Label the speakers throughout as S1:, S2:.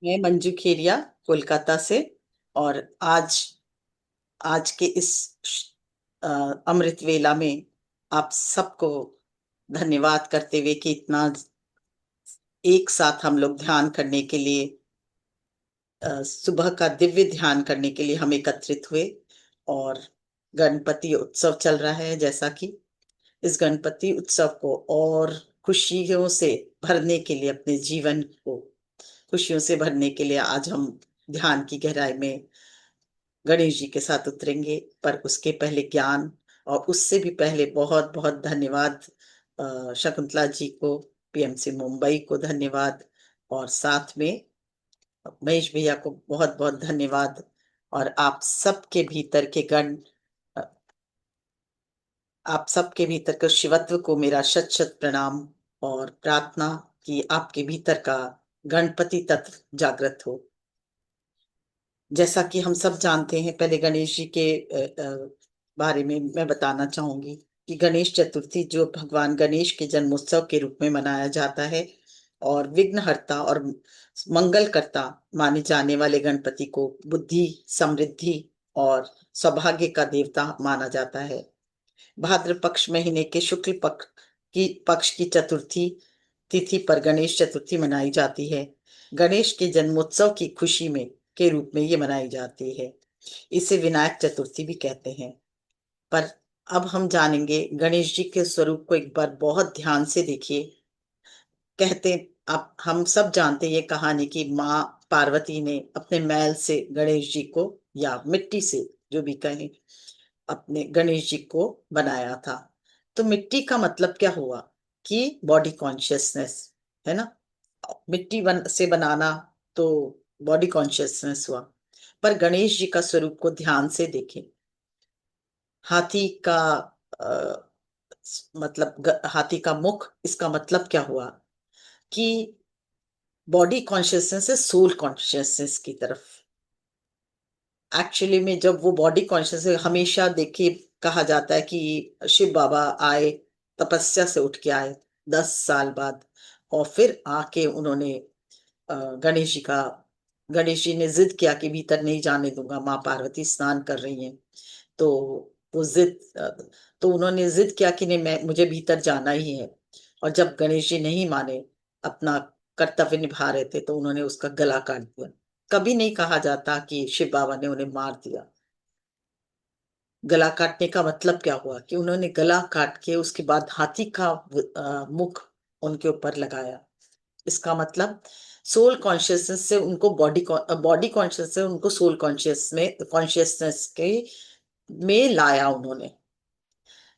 S1: मैं मंजू खेरिया, कोलकाता से। और आज आज के इस अ, अमृत वेला में आप सबको धन्यवाद करते हुए कि इतना एक साथ हम लोग ध्यान करने के लिए, सुबह का दिव्य ध्यान करने के लिए हम एकत्रित हुए। और गणपति उत्सव चल रहा है, जैसा कि इस गणपति उत्सव को और खुशियों से भरने के लिए, अपने जीवन को खुशियों से भरने के लिए आज हम ध्यान की गहराई में गणेश जी के साथ उतरेंगे। पर उसके पहले ज्ञान, और उससे भी पहले बहुत बहुत धन्यवाद शकुंतला जी को, पीएमसी मुंबई को धन्यवाद। और साथ में महेश भैया को बहुत बहुत धन्यवाद। और आप सबके भीतर के गण अ, आप सबके भीतर के शिवत्व को मेरा शत शत प्रणाम और प्रार्थना कि आपके भीतर का गणपति तत्व जागृत हो। जैसा कि हम सब जानते हैं, पहले गणेश जी के बारे में मैं बताना चाहूंगी कि गणेश चतुर्थी जो भगवान गणेश के जन्मोत्सव के रूप में मनाया जाता है, और विघ्नहर्ता और मंगलकर्ता माने जाने वाले गणपति को बुद्धि, समृद्धि और सौभाग्य का देवता माना जाता है। भाद्र पक्ष महीने के शुक्ल पक्ष की चतुर्थी तिथि पर गणेश चतुर्थी मनाई जाती है। गणेश के जन्मोत्सव की खुशी में के रूप में ये मनाई जाती है। इसे विनायक चतुर्थी भी कहते हैं। पर अब हम जानेंगे गणेश जी के स्वरूप को, एक बार बहुत ध्यान से देखिए। कहते, अब हम सब जानते हैं ये कहानी कि माँ पार्वती ने अपने मैल से गणेश जी को, या मिट्टी से, जो भी कहें, अपने गणेश जी को बनाया था। तो मिट्टी का मतलब क्या हुआ कि बॉडी कॉन्शियसनेस, है ना। से बनाना तो बॉडी कॉन्शियसनेस हुआ। पर गणेश जी का स्वरूप को ध्यान से देखें। हाथी का मतलब हाथी का मुख, इसका मतलब क्या हुआ कि बॉडी कॉन्शियसनेस से सोल कॉन्शियसनेस की तरफ। एक्चुअली में जब वो बॉडी कॉन्शियस है, हमेशा देखिए कहा जाता है कि शिव बाबा आए, तपस्या से उठ के आए 10 साल बाद, और फिर आके उन्होंने अ, गणेश जी का गणेश जी ने जिद किया कि भीतर नहीं जाने दूंगा, माँ पार्वती स्नान कर रही हैं। तो वो तो उन्होंने जिद किया कि नहीं, मैं मुझे भीतर जाना ही है। और जब गणेश जी नहीं माने, अपना कर्तव्य निभा रहे थे, तो उन्होंने उसका गला काट दिया। कभी नहीं कहा जाता कि शिव बाबा ने उन्हें मार दिया। गला काटने का मतलब क्या हुआ कि उन्होंने गला काट के उसके बाद हाथी का मुख उनके ऊपर लगाया। इसका मतलब सोल कॉन्शियसनेस से उनको बॉडी कॉन्शियस से उनको सोल कॉन्शियसनेस के में लाया उन्होंने।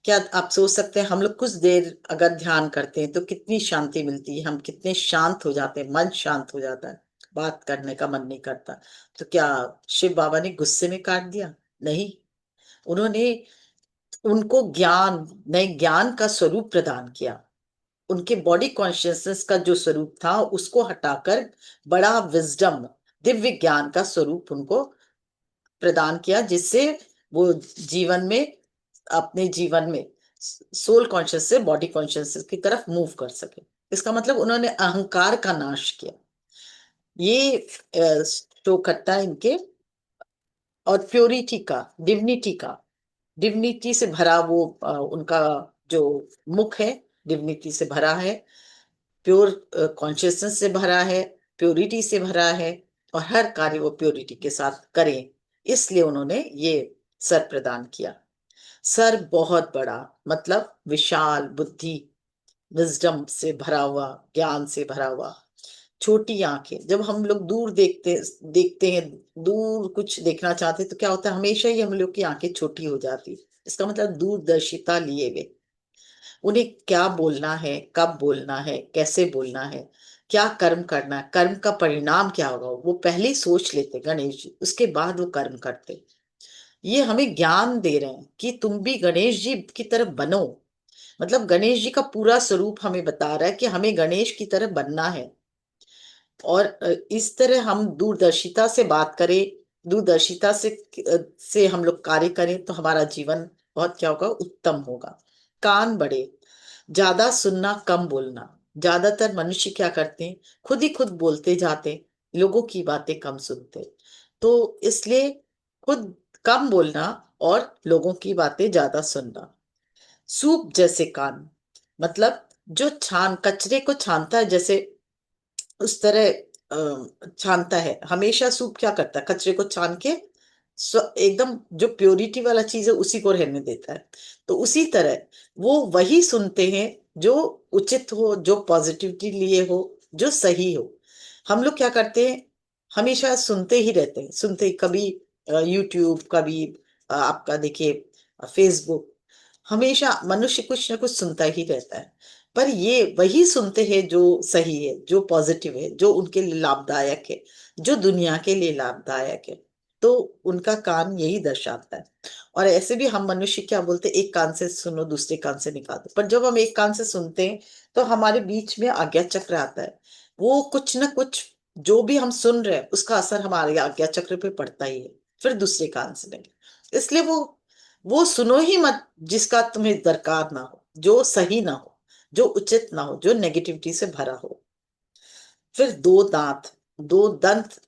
S1: क्या आप सोच सकते हैं, हम लोग कुछ देर अगर ध्यान करते हैं तो कितनी शांति मिलती है, हम कितने शांत हो जाते हैं, मन शांत हो जाता है, बात करने का मन नहीं करता। तो क्या शिव बाबा ने गुस्से में काट दिया? नहीं। उन्होंने उनको नए ज्ञान का स्वरूप प्रदान किया। उनके बॉडी कॉन्शियसनेस का जो स्वरूप था उसको हटाकर बड़ा विजडम, दिव्य ज्ञान का स्वरूप उनको प्रदान किया, जिससे वो जीवन में, अपने जीवन में सोल कॉन्शियस से बॉडी कॉन्शियसनेस की तरफ मूव कर सके। इसका मतलब उन्होंने अहंकार का नाश किया। ये शो करता है इनके, और प्योरिटी का, डिविनिटी का, डिविनिटी से भरा वो उनका जो मुख है, डिविनिटी से भरा है, प्योर कॉन्शियसनेस से भरा है, प्योरिटी से भरा है। और हर कार्य वो प्योरिटी के साथ करें, इसलिए उन्होंने ये सर प्रदान किया। सर बहुत बड़ा, मतलब विशाल बुद्धि, विजडम से भरा हुआ, ज्ञान से भरा हुआ। छोटी आंखें, जब हम लोग दूर देखते हैं, दूर कुछ देखना चाहते हैं, तो क्या होता है, हमेशा ही हम लोग की आंखें छोटी हो जाती। इसका मतलब दूरदर्शिता लिए हुए, उन्हें क्या बोलना है, कब बोलना है, कैसे बोलना है, क्या कर्म करना है, कर्म का परिणाम क्या होगा, वो पहले ही सोच लेते गणेश जी, उसके बाद वो कर्म करते। ये हमें ज्ञान दे रहे हैं कि तुम भी गणेश जी की तरह बनो। मतलब गणेश जी का पूरा स्वरूप हमें बता रहा है कि हमें गणेश की तरह बनना है। और इस तरह हम दूरदर्शिता से बात करें, दूरदर्शिता से हम लोग कार्य करें, तो हमारा जीवन बहुत क्या होगा, उत्तम होगा। कान बड़े, ज्यादा सुनना, कम बोलना। ज्यादातर मनुष्य क्या करते हैं, खुद ही खुद बोलते जाते हैं, लोगों की बातें कम सुनते। तो इसलिए खुद कम बोलना और लोगों की बातें ज्यादा सुनना। सूप जैसे कान, मतलब जो कचरे को छानता है, जैसे उस तरह छानता है। हमेशा सूप क्या करता है, कचरे को छान के एकदम जो प्योरिटी वाला चीज है उसी को रहने देता है। तो उसी तरह वो वही सुनते हैं जो उचित हो, जो पॉजिटिविटी लिए हो, जो सही हो। हम लोग क्या करते हैं, हमेशा सुनते ही रहते हैं, सुनते ही, कभी यूट्यूब, कभी आपका देखिए फेसबुक, हमेशा मनुष्य कुछ ना कुछ सुनता ही रहता है। पर ये वही सुनते हैं जो सही है, जो पॉजिटिव है, जो उनके लिए लाभदायक है, जो दुनिया के लिए लाभदायक है। तो उनका कान यही दर्शाता है। और ऐसे भी हम मनुष्य क्या बोलते हैं, एक कान से सुनो दूसरे कान से निकाल दो। पर जब हम एक कान से सुनते हैं तो हमारे बीच में आज्ञा चक्र आता है। वो कुछ ना कुछ, जो भी हम सुन रहे हैं उसका असर हमारे आज्ञा चक्र पे पड़ता ही है, फिर दूसरे कान से नहीं। इसलिए वो सुनो ही मत जिसका तुम्हें दरकार ना हो, जो सही ना हो, जो उचित ना हो, जो नेगेटिविटी से भरा हो। फिर दो दांत, दो दंत,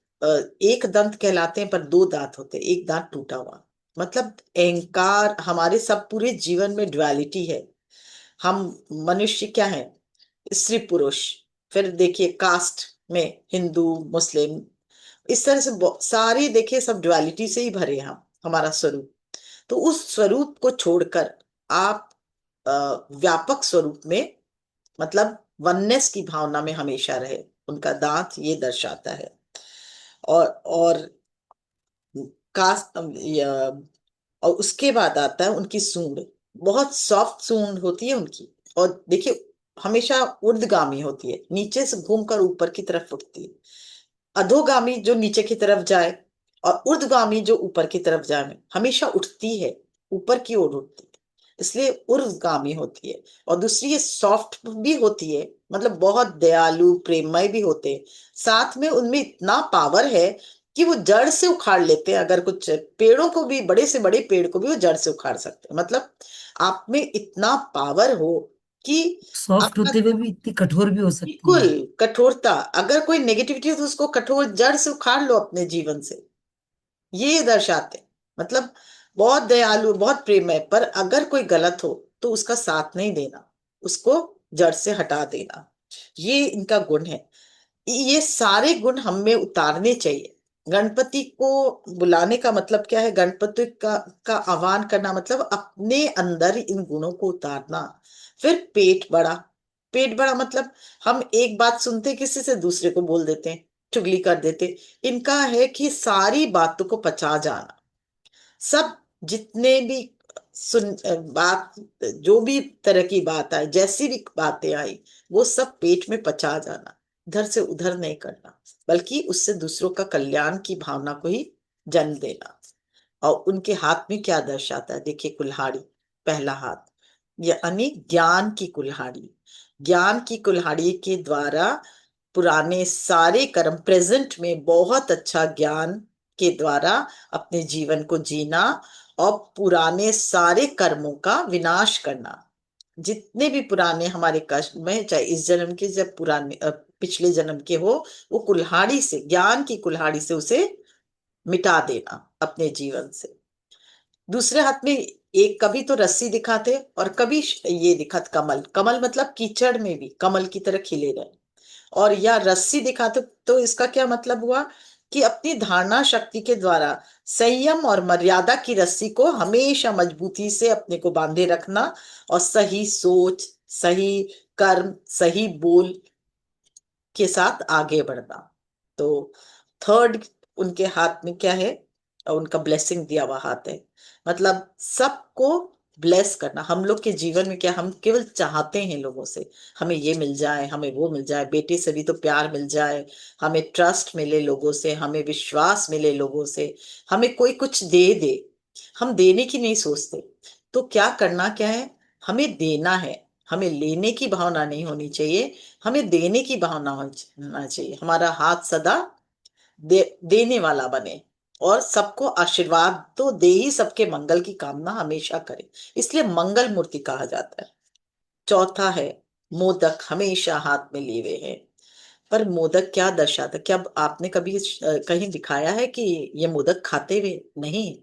S1: एक दंत कहलाते हैं पर दो दांत होते हैं, एक दांत टूटा हुआ। मतलब अहंकार, हमारे सब पूरे जीवन में ड्युअलिटी है। हम मनुष्य क्या है, स्त्री पुरुष, फिर देखिए कास्ट में हिंदू मुस्लिम, इस तरह से सारे देखिए सब ड्युअलिटी से ही भरे हैं हम, हमारा स्वरूप। तो उस स्वरूप को छोड़कर आप अ, व्यापक स्वरूप में, मतलब वननेस की भावना में हमेशा रहे। उनका दांत ये दर्शाता है। और कास और उसके बाद आता है उनकी सूंड। बहुत सॉफ्ट सूंड होती है उनकी। और देखिए हमेशा ऊर्ध्वगामी होती है, नीचे से घूमकर ऊपर की तरफ उठती है। अधोगामी जो नीचे की तरफ जाए, और ऊर्ध्वगामी जो ऊपर की तरफ जाए, हमेशा उठती है, ऊपर की ओर उठती है, इसलिए ऊर्ध्वगामी होती है। और दूसरी ये सॉफ्ट भी होती है, मतलब बहुत दयालु प्रेममय भी होते हैं। साथ में उनमें इतना पावर है कि वो जड़ से उखाड़ लेते हैं। अगर कुछ पेड़ों को भी, बड़े से बड़े पेड़ को भी वो जड़ से उखाड़ सकते हैं। मतलब आप में इतना पावर हो कि
S2: सॉफ्ट
S1: आपका,
S2: होते हुए भी इतनी कठोर भी हो सकती
S1: बिल्कुल
S2: है।
S1: कठोरता, अगर कोई नेगेटिविटी है तो उसको कठोर जड़ से उखाड़ लो अपने जीवन से। ये दर्शाते हैं। मतलब बहुत दयालु, बहुत प्रेम है, पर अगर कोई गलत हो तो उसका साथ नहीं देना, उसको जड़ से हटा देना। ये इनका गुण है। ये सारे गुण हम में उतारने चाहिए। गणपति को बुलाने का मतलब क्या है, गणपति का आह्वान करना मतलब अपने अंदर इन गुणों को उतारना। फिर पेट बड़ा, पेट बड़ा मतलब हम एक बात सुनते किसी से दूसरे को बोल देते हैं, चुगली कर देते। इनका है कि सारी बातों को पचा जाना। सब जितने भी बात, जो भी तरह की बात आई, जैसी भी बातें आई, वो सब पेट में पचा जाना, इधर से उधर नहीं करना, बल्कि उससे दूसरों का कल्याण की भावना को ही जन्म देना। और उनके हाथ में क्या दर्शाता है, देखिए कुल्हाड़ी, पहला हाथ, यानी ज्ञान की कुल्हाड़ी। ज्ञान की कुल्हाड़ी के द्वारा पुराने सारे कर्म प्रेजेंट में बहुत अच्छा ज्ञान के द्वारा अपने जीवन को जीना, और पुराने सारे कर्मों का विनाश करना। जितने भी पुराने हमारे कष्ट में, चाहे इस जन्म के, जब पुराने पिछले जन्म के हो, वो कुल्हाड़ी से, ज्ञान की कुल्हाड़ी से उसे मिटा देना अपने जीवन से। दूसरे हाथ में एक, कभी तो रस्सी दिखाते और कभी ये दिखाते कमल। कमल मतलब कीचड़ में भी कमल की तरह खिले रहे। और या रस्सी दिखाते तो इसका क्या मतलब हुआ कि अपनी धारणा शक्ति के द्वारा संयम और मर्यादा की रस्सी को हमेशा मजबूती से अपने को बांधे रखना, और सही सोच, सही कर्म, सही बोल के साथ आगे बढ़ना। तो थर्ड, उनके हाथ में क्या है, और उनका ब्लेसिंग दिया हुआ हाथ है। मतलब सबको ब्लेस करना। हम लोग के जीवन में क्या, हम केवल चाहते हैं लोगों से हमें ये मिल जाए, हमें वो मिल जाए, बेटे से भी तो प्यार मिल जाए, हमें ट्रस्ट मिले लोगों से, हमें विश्वास मिले लोगों से, हमें कोई कुछ दे दे। हम देने की नहीं सोचते। तो क्या करना क्या है, हमें देना है। हमें लेने की भावना नहीं होनी चाहिए, हमें देने की भावना होना चाहिए। हमारा हाथ सदा देने वाला बने, और सबको आशीर्वाद तो दे ही, सबके मंगल की कामना हमेशा करे। इसलिए मंगल मूर्ति कहा जाता है। चौथा है मोदक, हमेशा हाथ में लिए हुए हैं। पर मोदक क्या दर्शाता, क्या आपने कभी कहीं दिखाया है कि ये मोदक खाते हुए? नहीं,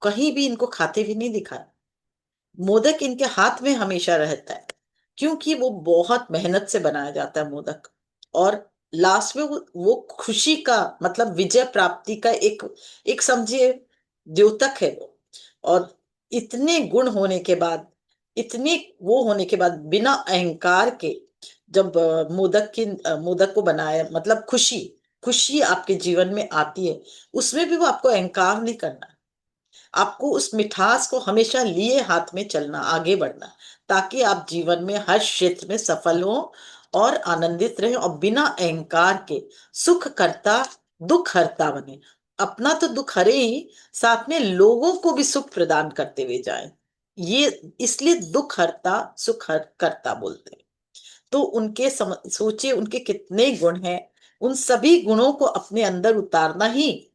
S1: कहीं भी इनको खाते हुए नहीं दिखाया। मोदक इनके हाथ में हमेशा रहता है, क्योंकि वो बहुत मेहनत से बनाया जाता है मोदक। और लास्ट में वो खुशी का मतलब विजय प्राप्ति का एक एक समझिए द्योतक है वो। और इतने गुण होने के बाद, इतने वो होने के बाद, बिना अहंकार के जब मोदक को बनाया, मतलब खुशी, खुशी आपके जीवन में आती है, उसमें भी वो आपको अहंकार नहीं करना। आपको उस मिठास को हमेशा लिए हाथ में चलना, आगे बढ़ना, ताकि आप जीवन में हर क्षेत्र में सफल हो और आनंदित रहें, और बिना अहंकार के सुख करता दुख हरता बने। अपना तो दुख हरे ही, साथ में लोगों को भी सुख प्रदान करते हुए जाए। ये इसलिए दुख हरता सुख हर करता बोलते हैं। तो सोचिए उनके कितने गुण हैं। उन सभी गुणों को अपने अंदर उतारना ही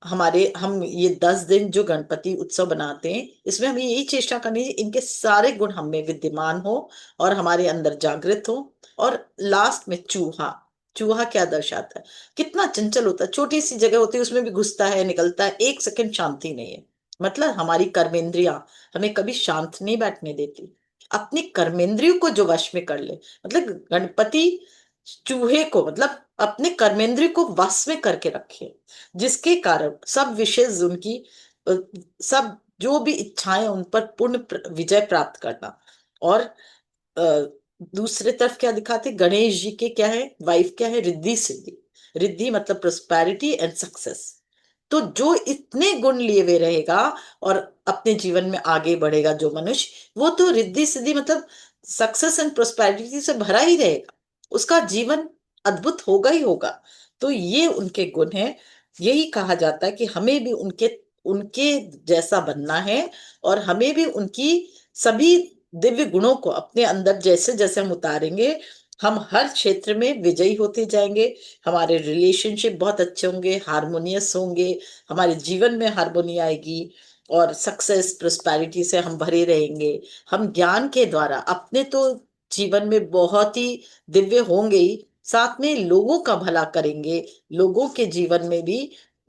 S1: हम ये 10 दिन जो गणपति उत्सव बनाते हैं, इसमें हमें यही चेष्टा करनी है इनके सारे गुण हम में विद्यमान हो और हमारे अंदर जागृत हो। और लास्ट में चूहा, चूहा क्या दर्शाता है? कितना चंचल होता है, छोटी सी जगह होती है उसमें भी घुसता है निकलता है, एक सेकंड शांति नहीं है। मतलब हमारी कर्मेंद्रियां हमें कभी शांत नहीं बैठने देती। अपनी कर्मेंद्रियों को जो वश में कर ले, मतलब गणपति चूहे को मतलब अपने कर्मेंद्रिय को वश में करके रखे, जिसके कारण सब विशेष उनकी अ, सब जो भी इच्छाएं उन पर विजय प्राप्त करना। और अ, दूसरे तरफ क्या दिखाते, गणेश जी के क्या है, वाइफ क्या है, रिद्धि सिद्धि। रिद्धि मतलब प्रोस्पैरिटी एंड सक्सेस। तो जो इतने गुण लिए हुए रहेगा और अपने जीवन में आगे बढ़ेगा जो मनुष्य, वो तो रिद्धि सिद्धि मतलब सक्सेस एंड प्रोस्पैरिटी से भरा ही रहेगा। उसका जीवन अद्भुत होगा ही होगा। तो ये उनके गुण हैं। यही कहा जाता है कि हमें भी उनके उनके जैसा बनना है, और हमें भी उनकी सभी दिव्य गुणों को अपने अंदर जैसे जैसे हम उतारेंगे, हम हर क्षेत्र में विजयी होते जाएंगे। हमारे रिलेशनशिप बहुत अच्छे होंगे, हारमोनियस होंगे, हमारे जीवन में हारमोनी आएगी, और सक्सेस प्रोस्पैरिटी से हम भरे रहेंगे। हम ज्ञान के द्वारा अपने तो जीवन में बहुत ही दिव्य होंगे ही, साथ में लोगों का भला करेंगे, लोगों के जीवन में भी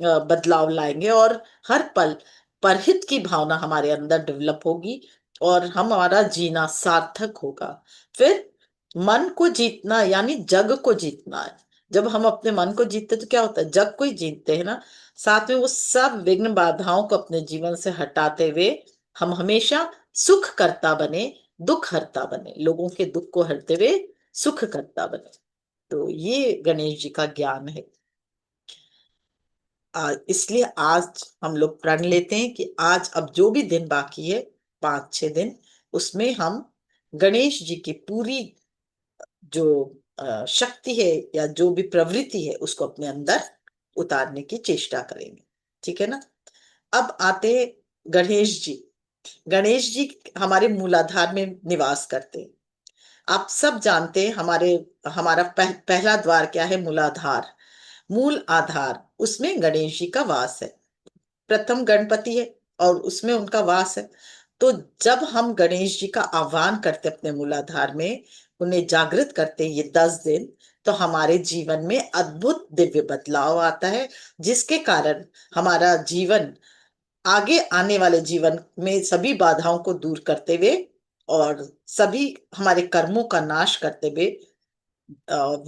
S1: बदलाव लाएंगे, और हर पल परहित की भावना हमारे अंदर डेवलप होगी, और हमारा जीना सार्थक होगा। फिर मन को जीतना यानी जग को जीतना है। जब हम अपने मन को जीतते तो क्या होता है, जग को ही जीतते हैं ना। साथ में वो सब विघ्न बाधाओं को अपने जीवन से हटाते हुए हम हमेशा सुख करता बने, दुख हरता बने, लोगों के दुख को हरते हुए सुख करता बने। तो ये गणेश जी का ज्ञान है। इसलिए आज हम लोग प्रण लेते हैं कि आज अब जो भी दिन बाकी है, 5-6 दिन, उसमें हम गणेश जी की पूरी जो शक्ति है या जो भी प्रवृत्ति है उसको अपने अंदर उतारने की चेष्टा करेंगे। ठीक है ना? अब आते हैं गणेश जी। गणेश जी हमारे मूलाधार में निवास करते हैं। आप सब जानते हैं हमारा पहला द्वार क्या है, मूलाधार, मूल आधार, उसमें गणेश जी का वास है। प्रथम गणपति है और उसमें उनका वास है। तो जब हम गणेश जी का आह्वान करते अपने मूलाधार में, उन्हें जागृत करते ये 10 दिन, तो हमारे जीवन में अद्भुत दिव्य बदलाव आता है, जिसके कारण हमारा जीवन आगे आने वाले जीवन में सभी बाधाओं को दूर करते हुए और सभी हमारे कर्मों का नाश करते हुए,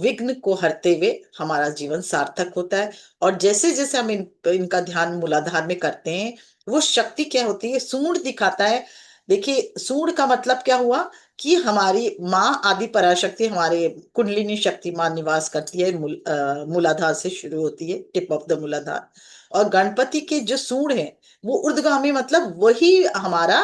S1: विघ्न को हरते हुए हमारा जीवन सार्थक होता है। और जैसे जैसे हम इनका ध्यान मूलाधार में करते हैं, वो शक्ति क्या होती है, सूंड दिखाता है। देखिए सूंड का मतलब क्या हुआ कि हमारी माँ आदि पराशक्ति, हमारे कुंडलिनी शक्ति माँ निवास करती है, मूलाधार से शुरू होती है, टिप ऑफ द मूलाधार। और गणपति के जो सूंड है वो ऊर्ध्वगामी, मतलब वही हमारा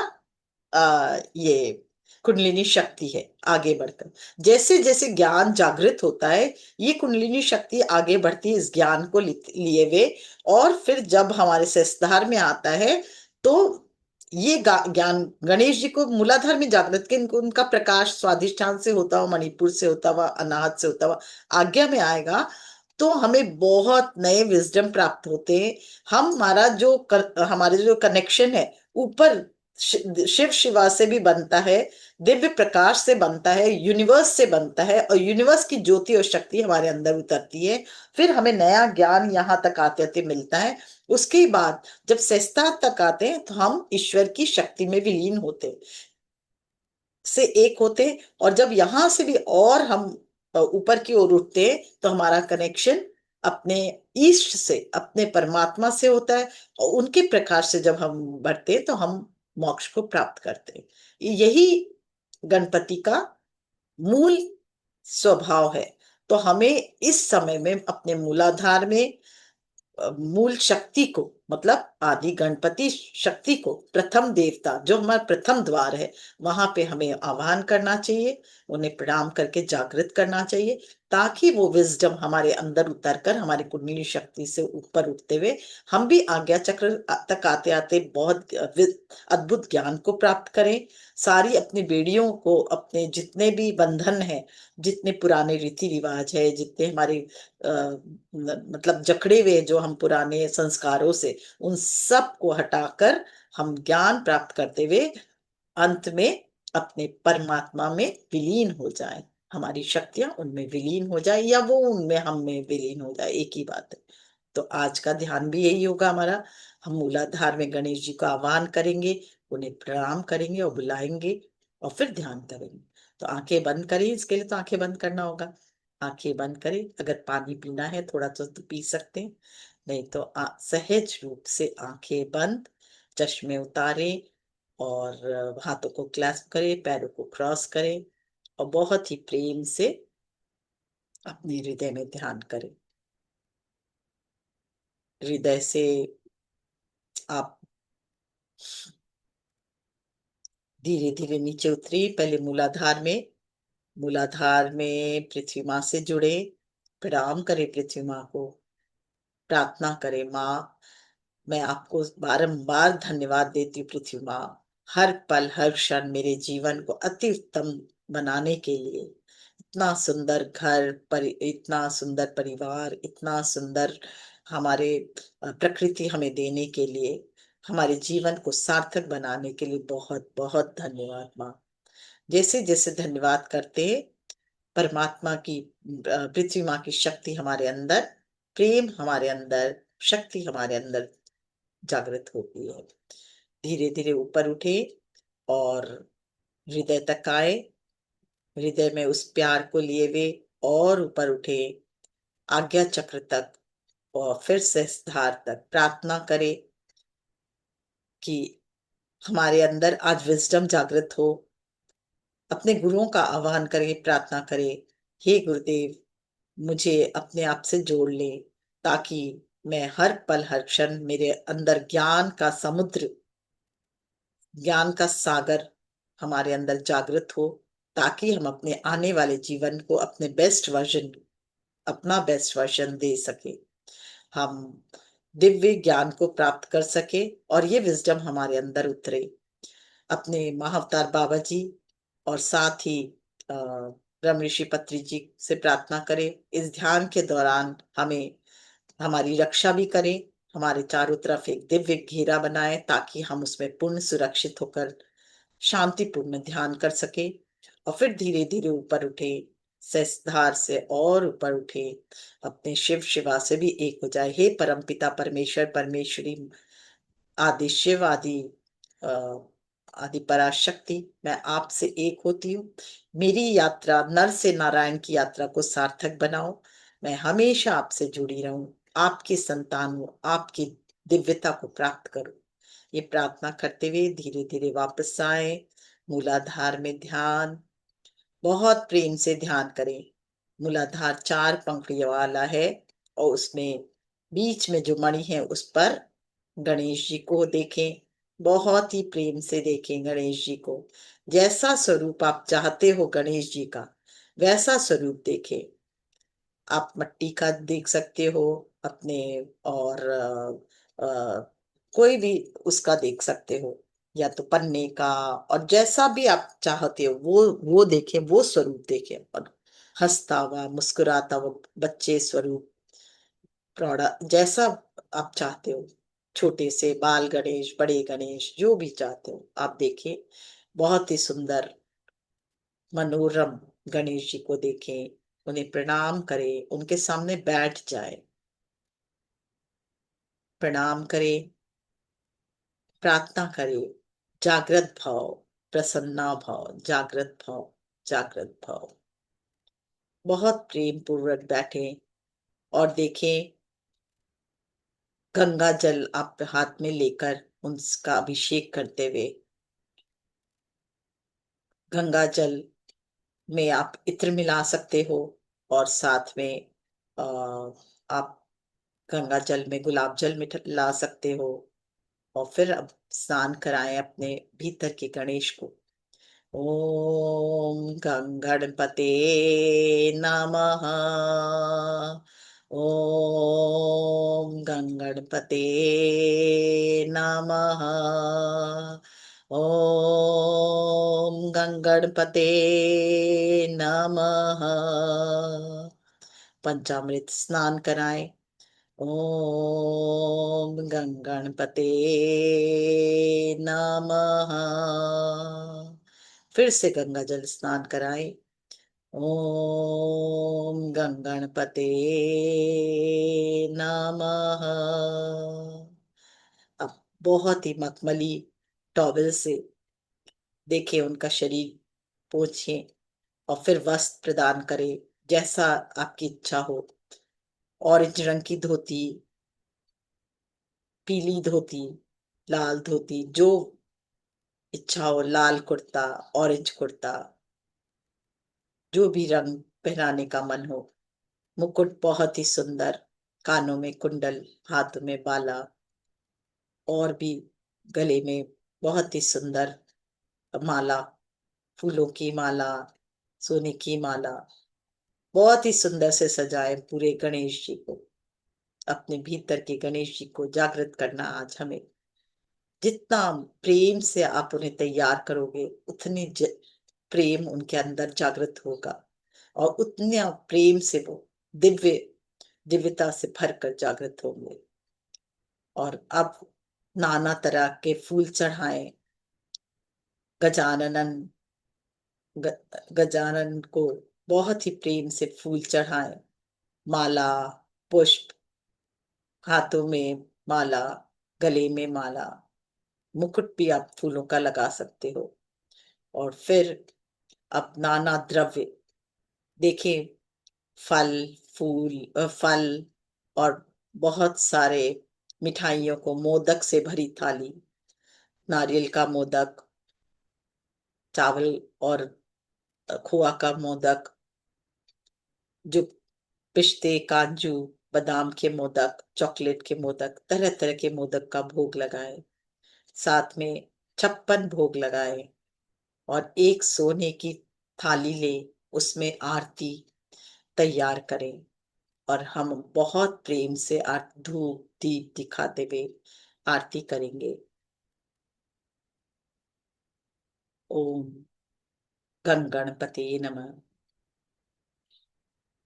S1: ये कुंडलिनी शक्ति है। आगे बढ़कर जैसे जैसे ज्ञान जागृत होता है, ये कुंडलिनी शक्ति आगे बढ़ती है इस ज्ञान को लिए हुए। और फिर जब हमारे सहस्त्रधार में आता है, तो ये ज्ञान गणेश जी को मूलाधार में जागृत के उनका प्रकाश स्वाधिष्ठान से होता हुआ, मणिपुर से होता हुआ, अनाहत से होता हुआ आज्ञा में आएगा, तो हमें बहुत नए विजडम प्राप्त होते हैं। हमारे जो कनेक्शन है ऊपर शिव शिवा से भी बनता है, दिव्य प्रकाश से बनता है, यूनिवर्स से बनता है, और यूनिवर्स की ज्योति और शक्ति हमारे अंदर उतरती है। फिर हमें नया ज्ञान यहाँ तक आते आते मिलता है। उसके बाद जब सहस्त्र तक आते हैं तो हम ईश्वर की शक्ति में विलीन होते हैं, से एक होते हैं। और जब यहां से भी और हम ऊपर की ओर उठते हैं तो हमारा कनेक्शन अपने ईस्ट से, अपने परमात्मा से होता है। और उनके प्रकाश से जब हम बढ़ते हैं तो हम मोक्ष को प्राप्त करते हैं। यही गणपति का मूल स्वभाव है। तो हमें इस समय में अपने मूलाधार में मूल शक्ति को, मतलब आदि गणपति शक्ति को, प्रथम देवता जो हमारा प्रथम द्वार है, वहां पे हमें आह्वान करना चाहिए, उन्हें प्रणाम करके जागृत करना चाहिए, ताकि वो विजडम हमारे अंदर उतर कर हमारी कुंडली शक्ति से ऊपर उठते हुए हम भी आज्ञा चक्र तक आते आते बहुत अद्भुत ज्ञान को प्राप्त करें। सारी अपनी बेड़ियों को, अपने जितने भी बंधन है, जितने पुराने रीति रिवाज है, जितने हमारे मतलब जकड़े हुए जो हम पुराने संस्कारों से, उन सब को हटाकर हम ज्ञान प्राप्त करते हुए अंत में अपने परमात्मा में विलीन हो जाए। हमारी शक्तियां उनमें विलीन हो जाए या वो उनमें हम में विलीन हो जाए, एक ही बात है। तो आज का ध्यान भी यही होगा हमारा। हम मूलाधार में गणेश जी का आह्वान करेंगे, उन्हें प्रणाम करेंगे और बुलाएंगे, और फिर ध्यान करेंगे। तो आंखें बंद करें, इसके लिए तो आंखें बंद करना होगा। आंखें बंद करें, अगर पानी पीना है थोड़ा तो पी सकते हैं, नहीं तो सहज रूप से आंखें बंद, चश्मे उतारे, और हाथों को क्लैस्प करें, पैरों को क्रॉस करें, और बहुत ही प्रेम से अपने हृदय में ध्यान करें। हृदय से आप धीरे धीरे नीचे उतरिए, पहले मूलाधार में। मूलाधार में पृथ्वी माँ से जुड़े, प्रणाम करें पृथ्वी माँ को, प्रार्थना करें, माँ मैं आपको बारंबार धन्यवाद देती हूँ पृथ्वी माँ, हर पल हर क्षण मेरे जीवन को अति उत्तम बनाने के लिए। इतना सुंदर घर पर, इतना सुंदर परिवार, इतना सुंदर हमारे प्रकृति हमें देने के लिए, हमारे जीवन को सार्थक बनाने के लिए बहुत बहुत धन्यवाद माँ। जैसे जैसे धन्यवाद करते हैं, परमात्मा की पृथ्वी माँ की शक्ति हमारे अंदर, प्रेम हमारे अंदर, शक्ति हमारे अंदर जागृत होती है। धीरे धीरे ऊपर उठे और हृदय तक आए, हृदय में उस प्यार को लिए हुए और ऊपर उठे आज्ञा चक्र तक, और फिर सहस्त्रधार तक प्रार्थना करें कि हमारे अंदर आज विजडम जागृत हो। अपने गुरुओं का आह्वान करें, प्रार्थना करें, हे गुरुदेव मुझे अपने आप से जोड़ ले, ताकि मैं हर पल हर क्षण मेरे अंदर ज्ञान का समुद्र, ज्ञान का सागर हमारे अंदर जागृत हो, ताकि हम अपने आने वाले जीवन को अपने बेस्ट वर्जन, अपना बेस्ट वर्जन दे सके, हम दिव्य ज्ञान को प्राप्त कर सके, और ये विजडम हमारे अंदर उतरे। अपने महाअवतार बाबा जी और साथ ही ब्रह्म ऋषि पत्री जी से प्रार्थना करें, इस ध्यान के दौरान हमें हमारी रक्षा भी करें, हमारे चारों तरफ एक दिव्य घेरा बनाए, ताकि हम उसमें पूर्ण सुरक्षित होकर शांतिपूर्ण ध्यान कर सके। और फिर धीरे धीरे ऊपर उठे, सहस्त्रधार से और ऊपर उठे, अपने शिव शिवा से भी एक हो जाए। हे परमपिता परमेश्वर परमेश्वरी, आदि शिव, आदि अ, आदि पराशक्ति, मैं आपसे एक होती हूँ। मेरी यात्रा नर से नारायण की यात्रा को सार्थक बनाओ। मैं हमेशा आपसे जुड़ी रहूं, आपकी संतान हूँ, आपकी दिव्यता को प्राप्त करूं। ये प्रार्थना करते हुए धीरे धीरे वापस आए, मूलाधार में ध्यान, बहुत प्रेम से ध्यान करें। मूलाधार चार पंखुड़ियों वाला है, और उसमें बीच में जो मणि है उस पर गणेश जी को देखें, बहुत ही प्रेम से देखें गणेश जी को। जैसा स्वरूप आप चाहते हो गणेश जी का, वैसा स्वरूप देखें। आप मट्टी का देख सकते हो अपने, और कोई भी उसका देख सकते हो, या तो पन्ने का, और जैसा भी आप चाहते हो वो देखें, वो स्वरूप देखें अपन, हंसता हुआ मुस्कुराता हुआ बच्चे स्वरूप, प्रौढ़ा, जैसा आप चाहते हो छोटे से बाल गणेश, बड़े गणेश, जो भी चाहते हो आप देखिए। बहुत ही सुंदर मनोरम गणेश जी को देखें, उन्हें प्रणाम करें, उनके सामने बैठ जाए, प्रणाम करें, प्रार्थना करे, जागृत भाव, प्रसन्ना भाव, जागृत भाव, जागृत भाव। बहुत प्रेम पूर्वक बैठे और देखें, गंगा जल आप हाथ में लेकर उसका अभिषेक करते हुए, गंगा जल में आप इत्र मिला सकते हो और साथ में आप गंगा जल में गुलाब जल मिला सकते हो। और फिर अब स्नान कराएं अपने भीतर के गणेश को। ओम गंगणपते नमः। ओम गंगणपते नमः। ओम गंगणपते नमः। पंचामृत स्नान कराएं। ओम गंगणपते नमः। फिर से गंगा जल स्नान कराएं। ओम गंगणपते नमः। अब बहुत ही मखमली टॉवल से देखिए उनका शरीर पोंछें और फिर वस्त्र प्रदान करें जैसा आपकी इच्छा हो। ऑरेंज रंग की धोती, पीली धोती, लाल धोती, जो इच्छा हो, लाल कुर्ता, ऑरेंज कुर्ता, जो भी रंग पहनाने का मन हो। मुकुट बहुत ही सुंदर, कानों में कुंडल, हाथों में बाला, और भी गले में बहुत ही सुंदर माला, फूलों की माला, सोने की माला, बहुत ही सुंदर से सजाए पूरे गणेश जी को। अपने भीतर के गणेश जी को जागृत करना आज हमें। जितना प्रेम से आप उन्हें तैयार करोगे उतनी प्रेम उनके अंदर जागृत होगा और उतना प्रेम से वो दिव्य दिव्यता से भरकर जागृत होंगे। और अब नाना तरह के फूल चढ़ाएं गजानन। गजानन को बहुत ही प्रेम से फूल चढ़ाएं, माला, पुष्प, हाथों में माला, गले में माला, मुकुट भी आप फूलों का लगा सकते हो। और फिर अब नाना द्रव्य देखिए, फल, फूल, फल और बहुत सारे मिठाइयों को, मोदक से भरी थाली, नारियल का मोदक, चावल और खोआ का मोदक, जो पिस्ते, काजू, बादाम के मोदक, चॉकलेट के मोदक, तरह तरह के मोदक का भोग लगाए, साथ में 56 भोग लगाए और एक सोने की थाली ले, उसमें आरती तैयार करें। और हम बहुत प्रेम से धूप दीप दिखाते हुए आरती करेंगे। ओम गणपते नमः।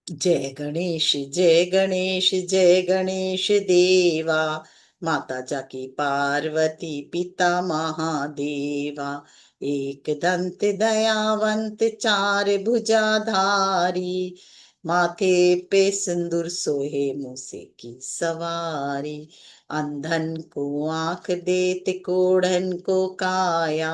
S1: जय गणेश, जय गणेश, जय गणेश देवा। माता जाकी पार्वती, पिता महादेवा। एक दंत दयावंत, चार भुजाधारी। माथे पे सिंदूर सोहे, मूसे की सवारी। अंधन को आंख देत, कोढ़न को काया।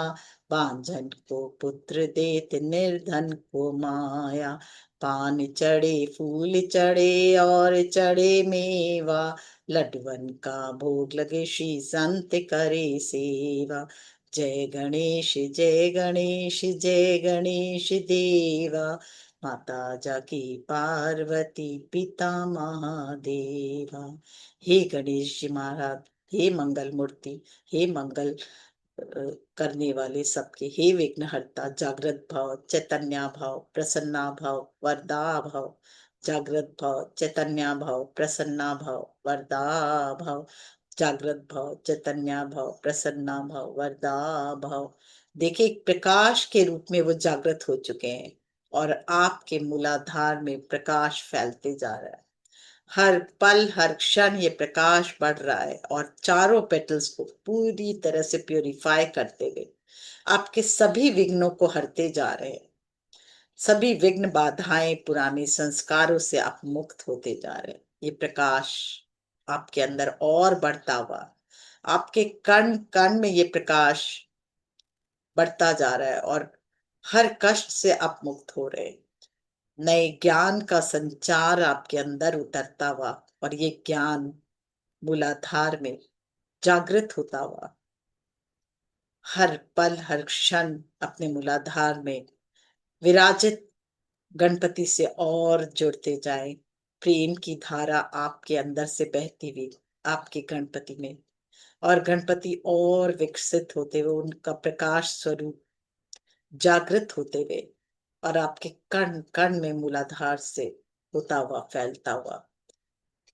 S1: बांझन को पुत्र देत, निर्धन को माया। पान चढ़े, फूल चढ़े और चढ़े मेवा। लड्डूवन का भोग लगे, श्री संत करे सेवा। जय गणेश, जय गणेश, जय गणेश देवा। माता जाकी पार्वती, पिता महादेवा। हे गणेश जी महाराज, हे मंगल मूर्ति, हे मंगल करने वाले सबके, हे विघ्नहर्ता, जागृत भाव, चैतन्य भाव, प्रसन्ना भाव, वरदा भाव, जागृत भाव, चैतन्य भाव, प्रसन्ना भाव, वरदा भाव, जागृत भाव, चैतन्य भाव, प्रसन्ना भाव, वरदा भाव। देखिए, एक प्रकाश के रूप में वो जागृत हो चुके हैं और आपके मूलाधार में प्रकाश फैलते जा रहा है। हर पल हर क्षण ये प्रकाश बढ़ रहा है और चारों पेटल्स को पूरी तरह से प्यूरिफाई करते हुए आपके सभी विघ्नों को हरते जा रहे हैं। सभी विघ्न बाधाएं पुराने संस्कारों से आप मुक्त होते जा रहे हैं। ये प्रकाश आपके अंदर और बढ़ता हुआ आपके कण कण में ये प्रकाश बढ़ता जा रहा है और हर कष्ट से आप मुक्त हो रहे हैं। नए ज्ञान का संचार आपके अंदर उतरता हुआ और ये ज्ञान मूलाधार में जागृत होता हुआ हर पल हर क्षण अपने मूलाधार में विराजित गणपति से और जुड़ते जाए। प्रेम की धारा आपके अंदर से बहती हुई आपके गणपति में और गणपति और विकसित होते हुए उनका प्रकाश स्वरूप जागृत होते हुए और आपके कण कण में मूलाधार से होता हुआ फैलता हुआ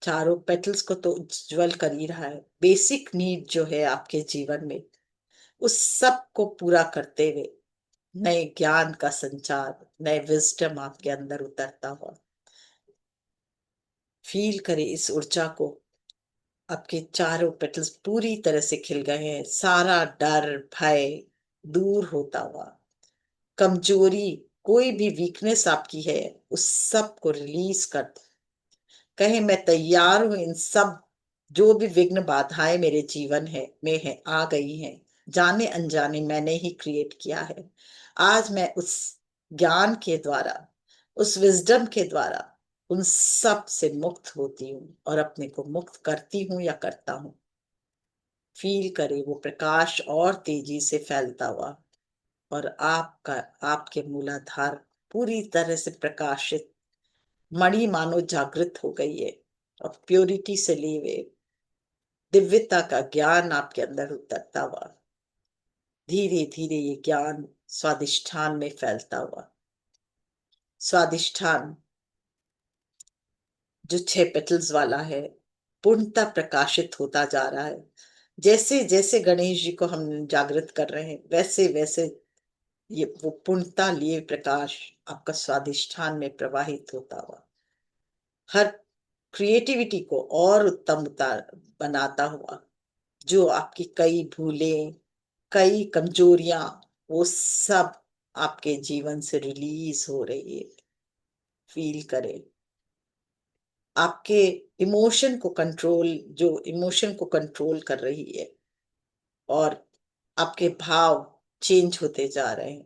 S1: चारों पेटल्स को तो उज्जवल कर ही रहा है। बेसिक नीड जो है आपके जीवन में उस सब को पूरा करते हुए नए ज्ञान का संचार नए विजडम आपके अंदर उतरता हुआ फील करें इस ऊर्जा को। आपके चारों पेटल्स पूरी तरह से खिल गए हैं। सारा डर भय दूर होता हुआ कमजोरी कोई भी वीकनेस आपकी है उस सब को रिलीज कर दो। कहे मैं तैयार हूं इन सब जो भी विघ्न बाधाएं मेरे जीवन है में है आ गई हैं जाने अनजाने मैंने ही क्रिएट किया है। आज मैं उस ज्ञान के द्वारा उस विजडम के द्वारा उन सब से मुक्त होती हूँ और अपने को मुक्त करती हूँ या करता हूँ। फील करे वो प्रकाश और तेजी से फैलता हुआ और आपका आपके मूलाधार पूरी तरह से प्रकाशित मणि मानो जागृत हो गई है और प्योरिटी से लिए हुए दिव्यता का ज्ञान आपके अंदर उतरता हुआ धीरे धीरे ये ज्ञान स्वादिष्ठान में फैलता हुआ स्वादिष्ठान जो 6 पेटल्स वाला है पूर्णता प्रकाशित होता जा रहा है। जैसे जैसे गणेश जी को हम जागृत कर रहे हैं वैसे वैसे ये वो पूर्णता लिए प्रकाश आपका स्वादिष्ठान में प्रवाहित होता हुआ हर क्रिएटिविटी को और उत्तम उतार बनाता हुआ जो आपकी कई भूलें कई कमजोरियां वो सब आपके जीवन से रिलीज हो रही है। फील करें आपके इमोशन को कंट्रोल जो इमोशन को कंट्रोल कर रही है और आपके भाव चेंज होते जा रहे हैं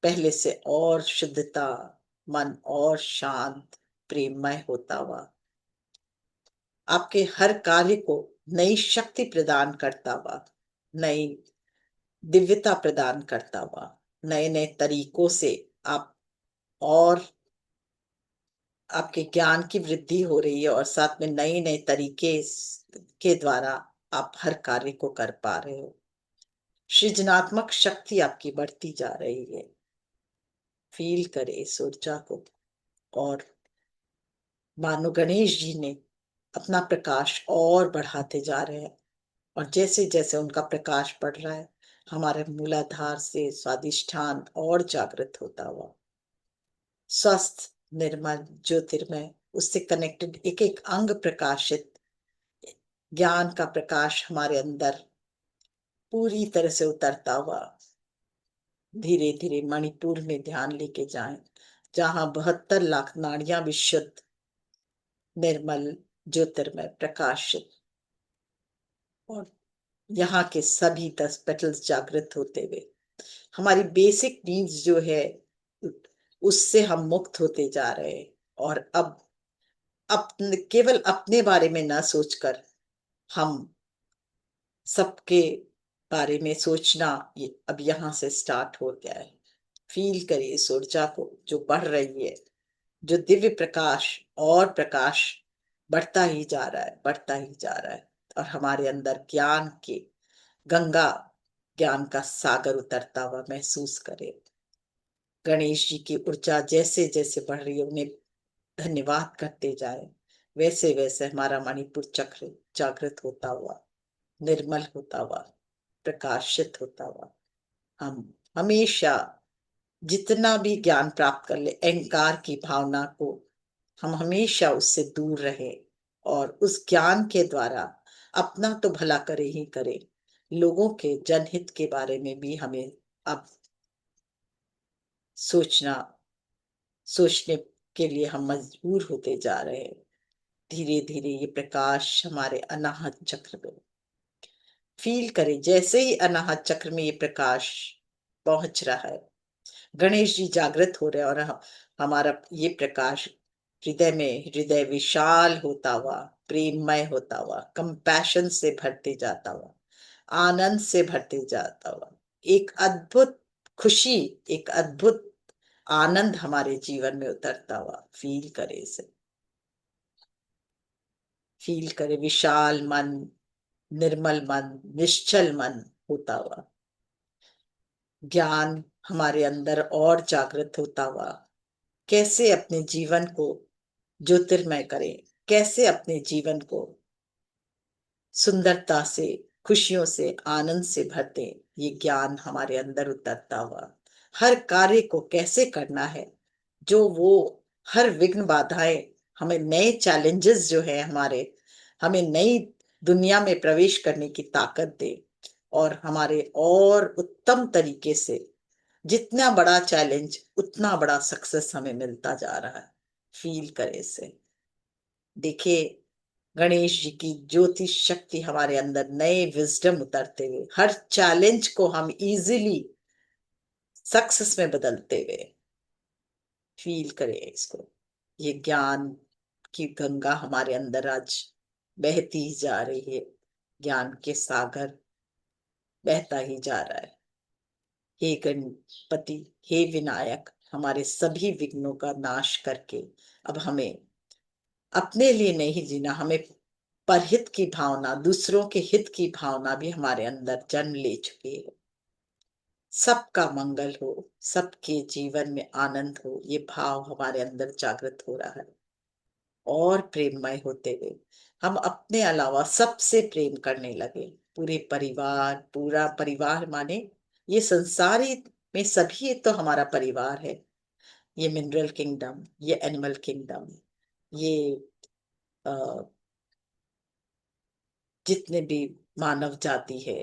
S1: पहले से और शुद्धता मन और शांत प्रेममय होता हुआ आपके हर कार्य को नई शक्ति प्रदान करता हुआ नई दिव्यता प्रदान करता हुआ नए नए तरीकों से आप और आपके ज्ञान की वृद्धि हो रही है और साथ में नए नए तरीके के द्वारा आप हर कार्य को कर पा रहे हो। सृजनात्मक शक्ति आपकी बढ़ती जा रही है। फील करे इस ऊर्जा को और मानो गणेश जी ने अपना प्रकाश और बढ़ाते जा रहे हैं और जैसे जैसे उनका प्रकाश बढ़ रहा है हमारे मूलाधार से स्वादिष्ठान और जागृत होता हुआ स्वस्थ निर्मल ज्योतिर्मय उससे कनेक्टेड एक एक अंग प्रकाशित ज्ञान का प्रकाश हमारे अंदर पूरी तरह से उतरता हुआ धीरे धीरे मणिपुर में ध्यान लेके जाएं जहां 72 लाख नाड़ियां विशुद्ध निर्मल ज्योतिर्मय प्रकाशित और यहाँ के सभी 10 पेटल्स जागृत होते हुए हमारी बेसिक नीड्स जो है उससे हम मुक्त होते जा रहे हैं और अब अपने केवल अपने बारे में ना सोचकर हम सबके बारे में सोचना ये अब यहाँ से स्टार्ट हो गया है। फील करिए इस ऊर्जा को जो बढ़ रही है जो दिव्य प्रकाश और प्रकाश बढ़ता ही जा रहा है बढ़ता ही जा रहा है और हमारे अंदर ज्ञान के गंगा ज्ञान का सागर उतरता हुआ महसूस करें। गणेश जी की ऊर्जा जैसे जैसे बढ़ रही है उन्हें धन्यवाद करते जाए वैसे वैसे हमारा मणिपुर चक्र जागृत होता हुआ निर्मल होता हुआ प्रकाशित होता हुआ हम हमेशा जितना भी ज्ञान प्राप्त कर ले अहंकार की भावना को हम हमेशा उससे दूर रहे और उस ज्ञान के द्वारा अपना तो भला करे ही करे, लोगों के जनहित के बारे में भी हमें अब सोचना सोचने के लिए हम मजबूर होते जा रहे हैं। धीरे धीरे ये प्रकाश हमारे अनाहत चक्र में, फील करें जैसे ही अनाहत चक्र में ये प्रकाश पहुंच रहा है, गणेश जी जागृत हो रहे हैं और हमारा ये प्रकाश हृदय में, हृदय विशाल होता हुआ, प्रेममय होता हुआ, कंपैशन से भरते जाता हुआ, आनंद से भरते जाता हुआ, एक अद्भुत खुशी, एक अद्भुत आनंद हमारे जीवन में उतरता हुआ फील करे इसे। फील करे विशाल मन, निर्मल मन, निश्चल मन होता हुआ, ज्ञान हमारे अंदर और जागृत होता हुआ, कैसे अपने जीवन को ज्योतिर्मय करें, कैसे अपने जीवन को सुंदरता से, खुशियों से, आनंद से भर दें, ये ज्ञान हमारे अंदर उतरता हुआ, हर कार्य को कैसे करना है, जो वो हर विघ्न बाधाएं, हमें नए चैलेंजेस जो है हमारे, हमें नई दुनिया में प्रवेश करने की ताकत दे, और हमारे और उत्तम तरीके से, जितना बड़ा चैलेंज उतना बड़ा सक्सेस हमें मिलता जा रहा है। फील करे इसे, देखिए गणेश जी की ज्योति शक्ति हमारे अंदर नए विजडम उतरते हुए, हर चैलेंज को हम इजीली सक्सेस में बदलते हुए, फील करें इसको। ये ज्ञान की गंगा हमारे अंदर आज बहती जा रही है, ज्ञान के सागर बहता ही जा रहा है। हे गणपति, हे विनायक, हमारे सभी विघ्नों का नाश करके अब हमें अपने लिए नहीं जीना, हमें परहित की भावना, दूसरों के हित की भावना भी हमारे अंदर जन्म ले चुकी है। सबका मंगल हो, सबके जीवन में आनंद हो, ये भाव हमारे अंदर जागृत हो रहा है, और प्रेममय होते हुए हम अपने अलावा सबसे प्रेम करने लगे। पूरे परिवार, पूरा परिवार माने ये संसारी में सभी तो हमारा परिवार है। ये मिनरल किंगडम, ये एनिमल किंगडम, ये अ, जितने भी मानव जाति है,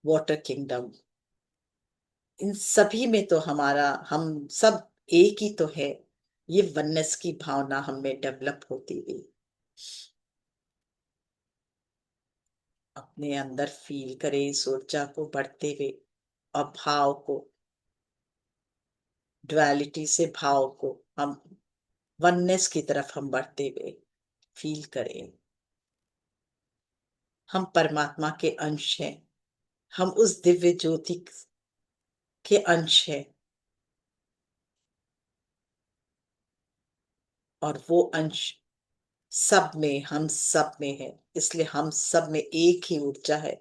S1: वाटर किंगडम, इन सभी में तो हमारा, हम सब एक ही तो है। ये वननेस की भावना हमें डेवलप होती गई, अपने अंदर फील करें इस ऊर्जा को बढ़ते हुए, और भाव को, ड्युअलिटी से भाव को हम वननेस की तरफ हम बढ़ते हुए फील करें। हम परमात्मा के अंश हैं, हम उस दिव्य ज्योति के अंश हैं, और वो अंश सब में, हम सब में है, इसलिए हम सब में एक ही ऊर्जा है।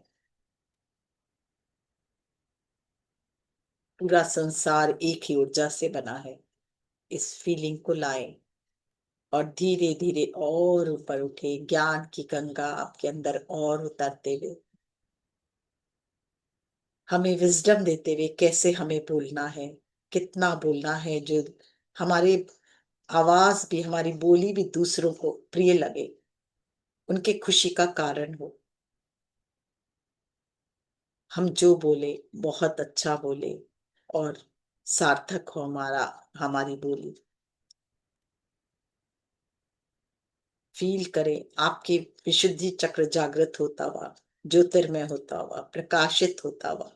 S1: पूरा संसार एक ही ऊर्जा से बना है। इस फीलिंग को लाएं और धीरे धीरे और ऊपर उठे, ज्ञान की गंगा आपके अंदर और उतरते हुए, हमें विजडम देते हुए कैसे हमें बोलना है, कितना बोलना है, जो हमारे आवाज भी, हमारी बोली भी दूसरों को प्रिय लगे, उनके खुशी का कारण हो। हम जो बोले बहुत अच्छा बोले, और सार्थक हो हमारा, हमारी बोली। फील करें आपके विशुद्धि चक्र जागृत होता हुआ, ज्योतिर्मय होता हुआ, प्रकाशित होता हुआ,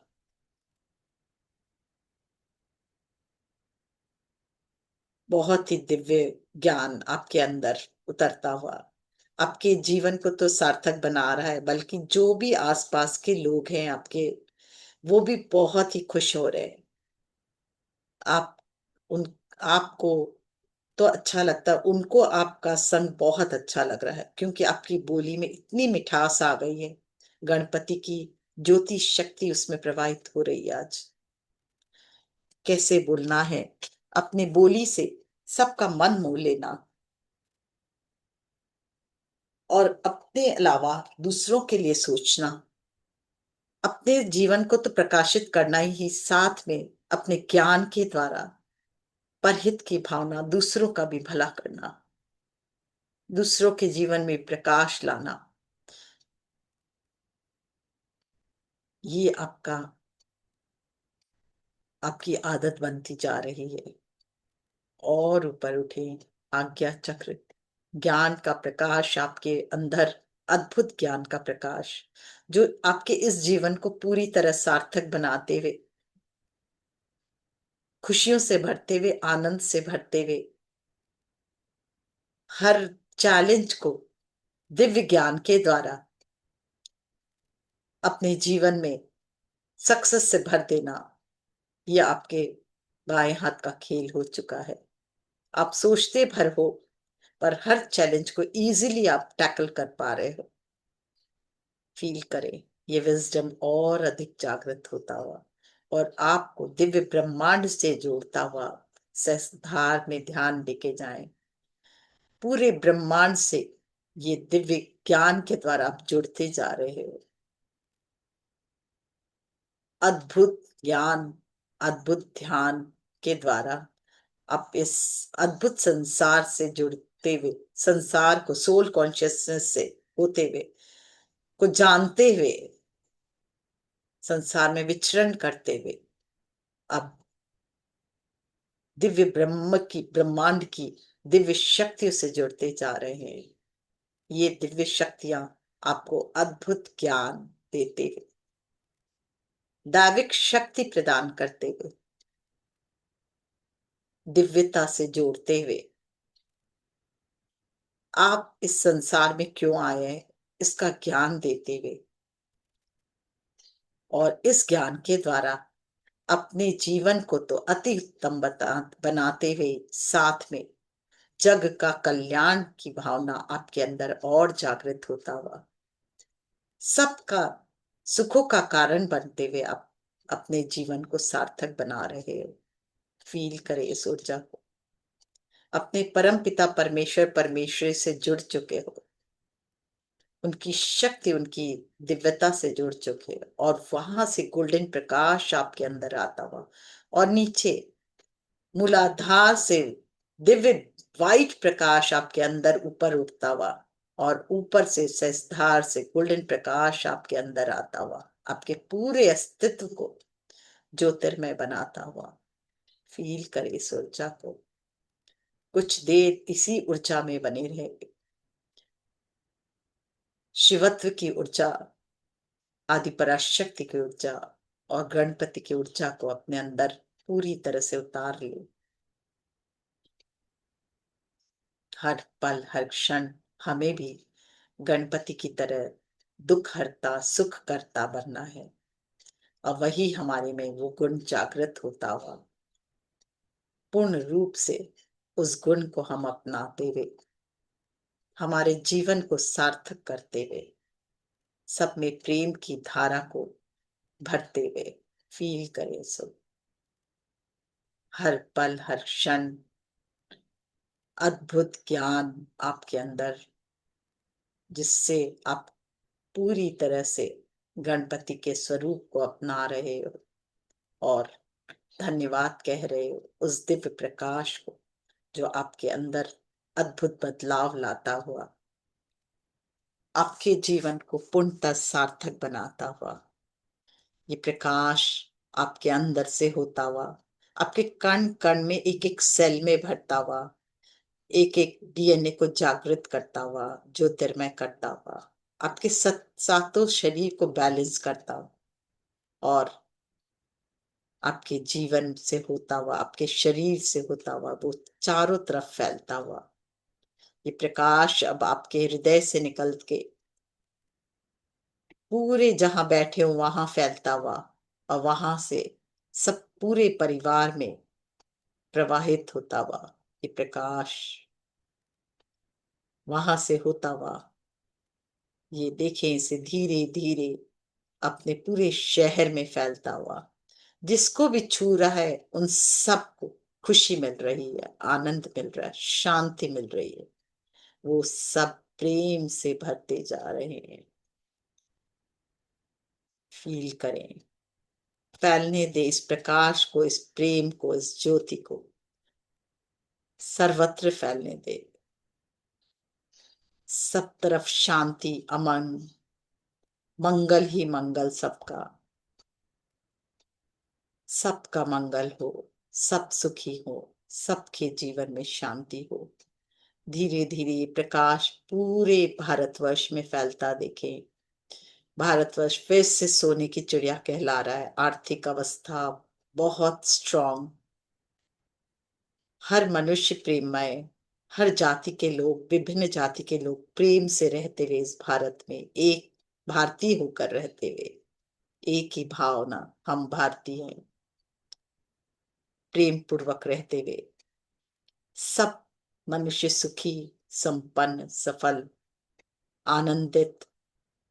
S1: बहुत ही दिव्य ज्ञान आपके अंदर उतरता हुआ आपके जीवन को तो सार्थक बना रहा है, बल्कि जो भी आसपास के लोग हैं आपके, वो भी बहुत ही खुश हो रहे हैं। आप उन आपको तो अच्छा लगता है, उनको आपका संग बहुत अच्छा लग रहा है, क्योंकि आपकी बोली में इतनी मिठास आ गई है, गणपति की ज्योति शक्ति उसमें प्रवाहित हो रही है आज। कैसे बोलना है, अपनी बोली से सबका मन मोह लेना, और अपने अलावा दूसरों के लिए सोचना, अपने जीवन को तो प्रकाशित करना ही, साथ में अपने ज्ञान के द्वारा परहित की भावना, दूसरों का भी भला करना। दूसरों के जीवन में प्रकाश लाना, ये आपकी आदत बनती जा रही है। और ऊपर उठे, आज्ञा चक्र, ज्ञान का प्रकाश आपके अंदर, अद्भुत ज्ञान का प्रकाश जो आपके इस जीवन को पूरी तरह सार्थक बनाते हुए, खुशियों से भरते हुए, आनंद से भरते हुए, हर चैलेंज को दिव्य ज्ञान के द्वारा अपने जीवन में सक्सेस से भर देना, यह आपके बाएं हाथ का खेल हो चुका है। आप सोचते भर हो, पर हर चैलेंज को इजीली आप टैकल कर पा रहे हो। फील करें ये विजडम और अधिक जागृत होता हुआ और आपको दिव्य ब्रह्मांड से जोड़ता हुआ सहस्त्रधार में ध्यान लेके जाएं। पूरे ब्रह्मांड से ये दिव्य ज्ञान के द्वारा आप जुड़ते जा रहे हो। अद्भुत ज्ञान, अद्भुत ध्यान के द्वारा आप इस अद्भुत संसार से जुड़ते हुए, संसार को सोल कॉन्शियसनेस से होते हुए, को जानते हुए, संसार में विचरण करते हुए अब दिव्य ब्रह्मांड की दिव्य शक्तियों से जुड़ते जा रहे हैं। ये दिव्य शक्तियां आपको अद्भुत ज्ञान देते हुए, दैविक शक्ति प्रदान करते हुए, दिव्यता से जोड़ते हुए, आप इस संसार में क्यों आए हैं इसका ज्ञान देते हुए, और इस ज्ञान के द्वारा अपने जीवन को तो अति उत्तम बनाते हुए साथ में जग का कल्याण की भावना आपके अंदर और जागृत होता हुआ, सबका सुखों का कारण बनते हुए आप अपने जीवन को सार्थक बना रहे हो। फील करें इस ऊर्जा को। अपने परम पिता परमेश्वर परमेश्वरी से जुड़ चुके हो, उनकी शक्ति, उनकी दिव्यता से जुड़ चुके हो, और वहां से गोल्डन प्रकाश आपके अंदर आता हुआ और नीचे मूलाधार से दिव्य वाइट प्रकाश आपके अंदर ऊपर उठता हुआ और ऊपर से सहस्त्रधार से गोल्डन प्रकाश आपके अंदर आता हुआ आपके पूरे अस्तित्व को ज्योतिर्मय बनाता हुआ। फील करे इस ऊर्जा को। कुछ देर इसी ऊर्जा में बने रहे। शिवत्व की ऊर्जा, आदि पराशक्ति की ऊर्जा और गणपति की ऊर्जा को अपने अंदर पूरी तरह से उतार ले। हर पल हर क्षण हमें भी गणपति की तरह दुख हरता सुख करता बनना है, और वही हमारे में वो गुण जागृत होता हुआ पूर्ण रूप से उस गुण को हम अपनाते हुए हमारे जीवन को सार्थक करते हुए सब में प्रेम की धारा को भरते हुए फील करें सब। हर पल हर क्षण अद्भुत ज्ञान आपके अंदर, जिससे आप पूरी तरह से गणपति के स्वरूप को अपना रहे हो और धन्यवाद कह रहे हो उस दिव्य प्रकाश को जो आपके अंदर अद्भुत बदलाव लाता हुआ आपके जीवन को पूर्णतः सार्थक बनाता हुआ। ये प्रकाश आपके अंदर से होता हुआ आपके कण कण में, एक एक सेल में भरता हुआ, एक एक डीएनए को जागृत करता हुआ, ज्योतिर्मय करता हुआ, आपके सातों शरीर को बैलेंस करता हुआ और आपके जीवन से होता हुआ, आपके शरीर से होता हुआ वो चारों तरफ फैलता हुआ। ये प्रकाश अब आपके हृदय से निकल के पूरे जहां बैठे हो वहां फैलता हुआ और वहां से सब पूरे परिवार में प्रवाहित होता हुआ ये प्रकाश वहां से होता हुआ, ये देखें इसे धीरे धीरे अपने पूरे शहर में फैलता हुआ। जिसको भी छू रहा है उन सबको खुशी मिल रही है, आनंद मिल रहा है, शांति मिल रही है। वो सब प्रेम से भरते जा रहे हैं। फील करें, फैलने दे इस प्रकाश को, इस प्रेम को, इस ज्योति को सर्वत्र फैलने दे। सब तरफ शांति, अमन, मंगल ही मंगल, सबका मंगल हो, सब सुखी हो, सबके जीवन में शांति हो। धीरे धीरे ये प्रकाश पूरे भारतवर्ष में फैलता देखे। भारतवर्ष फिर से सोने की चिड़िया कहला रहा है। आर्थिक अवस्था बहुत स्ट्रांग, हर मनुष्य प्रेममय, हर जाति के लोग, विभिन्न जाति के लोग प्रेम से रहते हुए इस भारत में, एक भारतीय होकर रहते हुए, एक ही भावना, हम भारतीय हैं, प्रेम पूर्वक रहते हुए सब मनुष्य सुखी, संपन्न, सफल, आनंदित,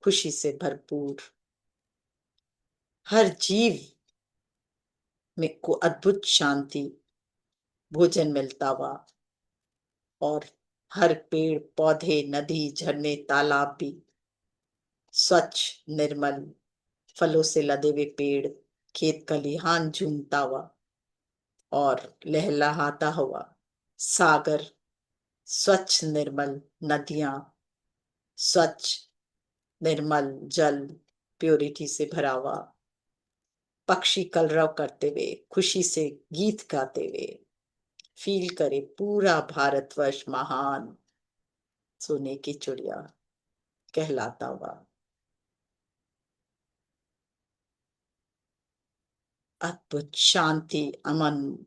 S1: खुशी से भरपूर, हर जीव में को अद्भुत शांति, भोजन मिलता हुआ, और हर पेड़ पौधे, नदी, झरने, तालाब भी स्वच्छ, निर्मल, फलों से लदे हुए पेड़, खेत खलिहान झूमता हुआ और लहलहाता हुआ सागर, स्वच्छ निर्मल नदियां, स्वच्छ निर्मल जल, प्योरिटी से भरा हुआ, पक्षी कलरव करते हुए, खुशी से गीत गाते हुए, फील करे पूरा भारतवर्ष महान सोने की चिड़िया कहलाता हुआ। अद्भुत शांति, अमन,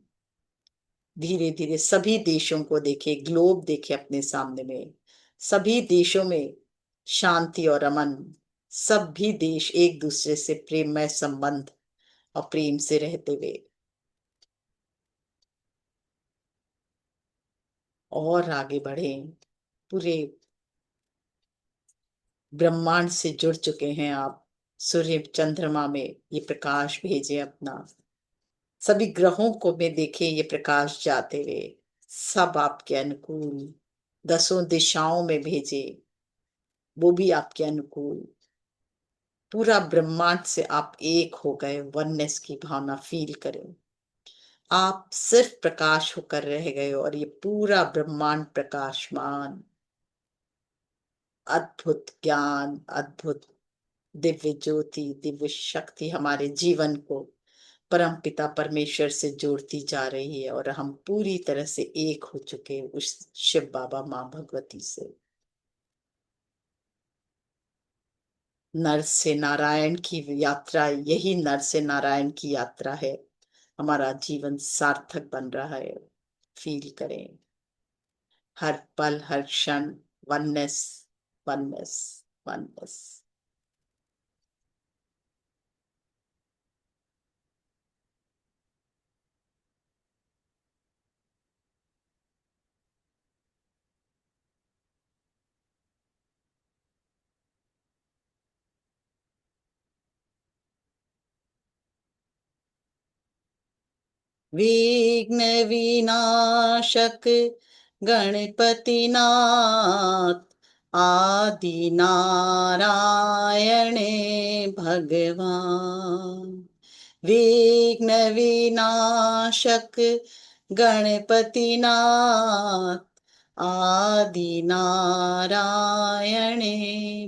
S1: धीरे धीरे सभी देशों को देखे, ग्लोब देखे अपने सामने में, सभी देशों में शांति और अमन, सभी देश एक दूसरे से प्रेममय संबंध और प्रेम से रहते हुए और आगे बढ़े। पूरे ब्रह्मांड से जुड़ चुके हैं आप, सूर्य चंद्रमा में ये प्रकाश भेजे अपना, सभी ग्रहों को में देखे ये प्रकाश जाते हुए, सब आपके अनुकूल, दसों दिशाओं में भेजे, वो भी आपके अनुकूल। पूरा ब्रह्मांड से आप एक हो गए, वननेस की भावना फील करें। आप सिर्फ प्रकाश होकर रह गए और ये पूरा ब्रह्मांड प्रकाशमान, अद्भुत ज्ञान, अद्भुत दिव्य ज्योति, दिव्य शक्ति हमारे जीवन को परम पिता परमेश्वर से जोड़ती जा रही है, और हम पूरी तरह से एक हो चुके हैं उस शिव बाबा माँ भगवती से। नर से नारायण की यात्रा, यही नर से नारायण की यात्रा है। हमारा जीवन सार्थक बन रहा है। फील करें हर पल, हर क्षण, वननेस, वननेस, वननेस। विघ्न विनाशक गणपतिनाथ, आदि नारायण भगवान। विघ्न विनाशक गणपतिनाथ, आदि नारायण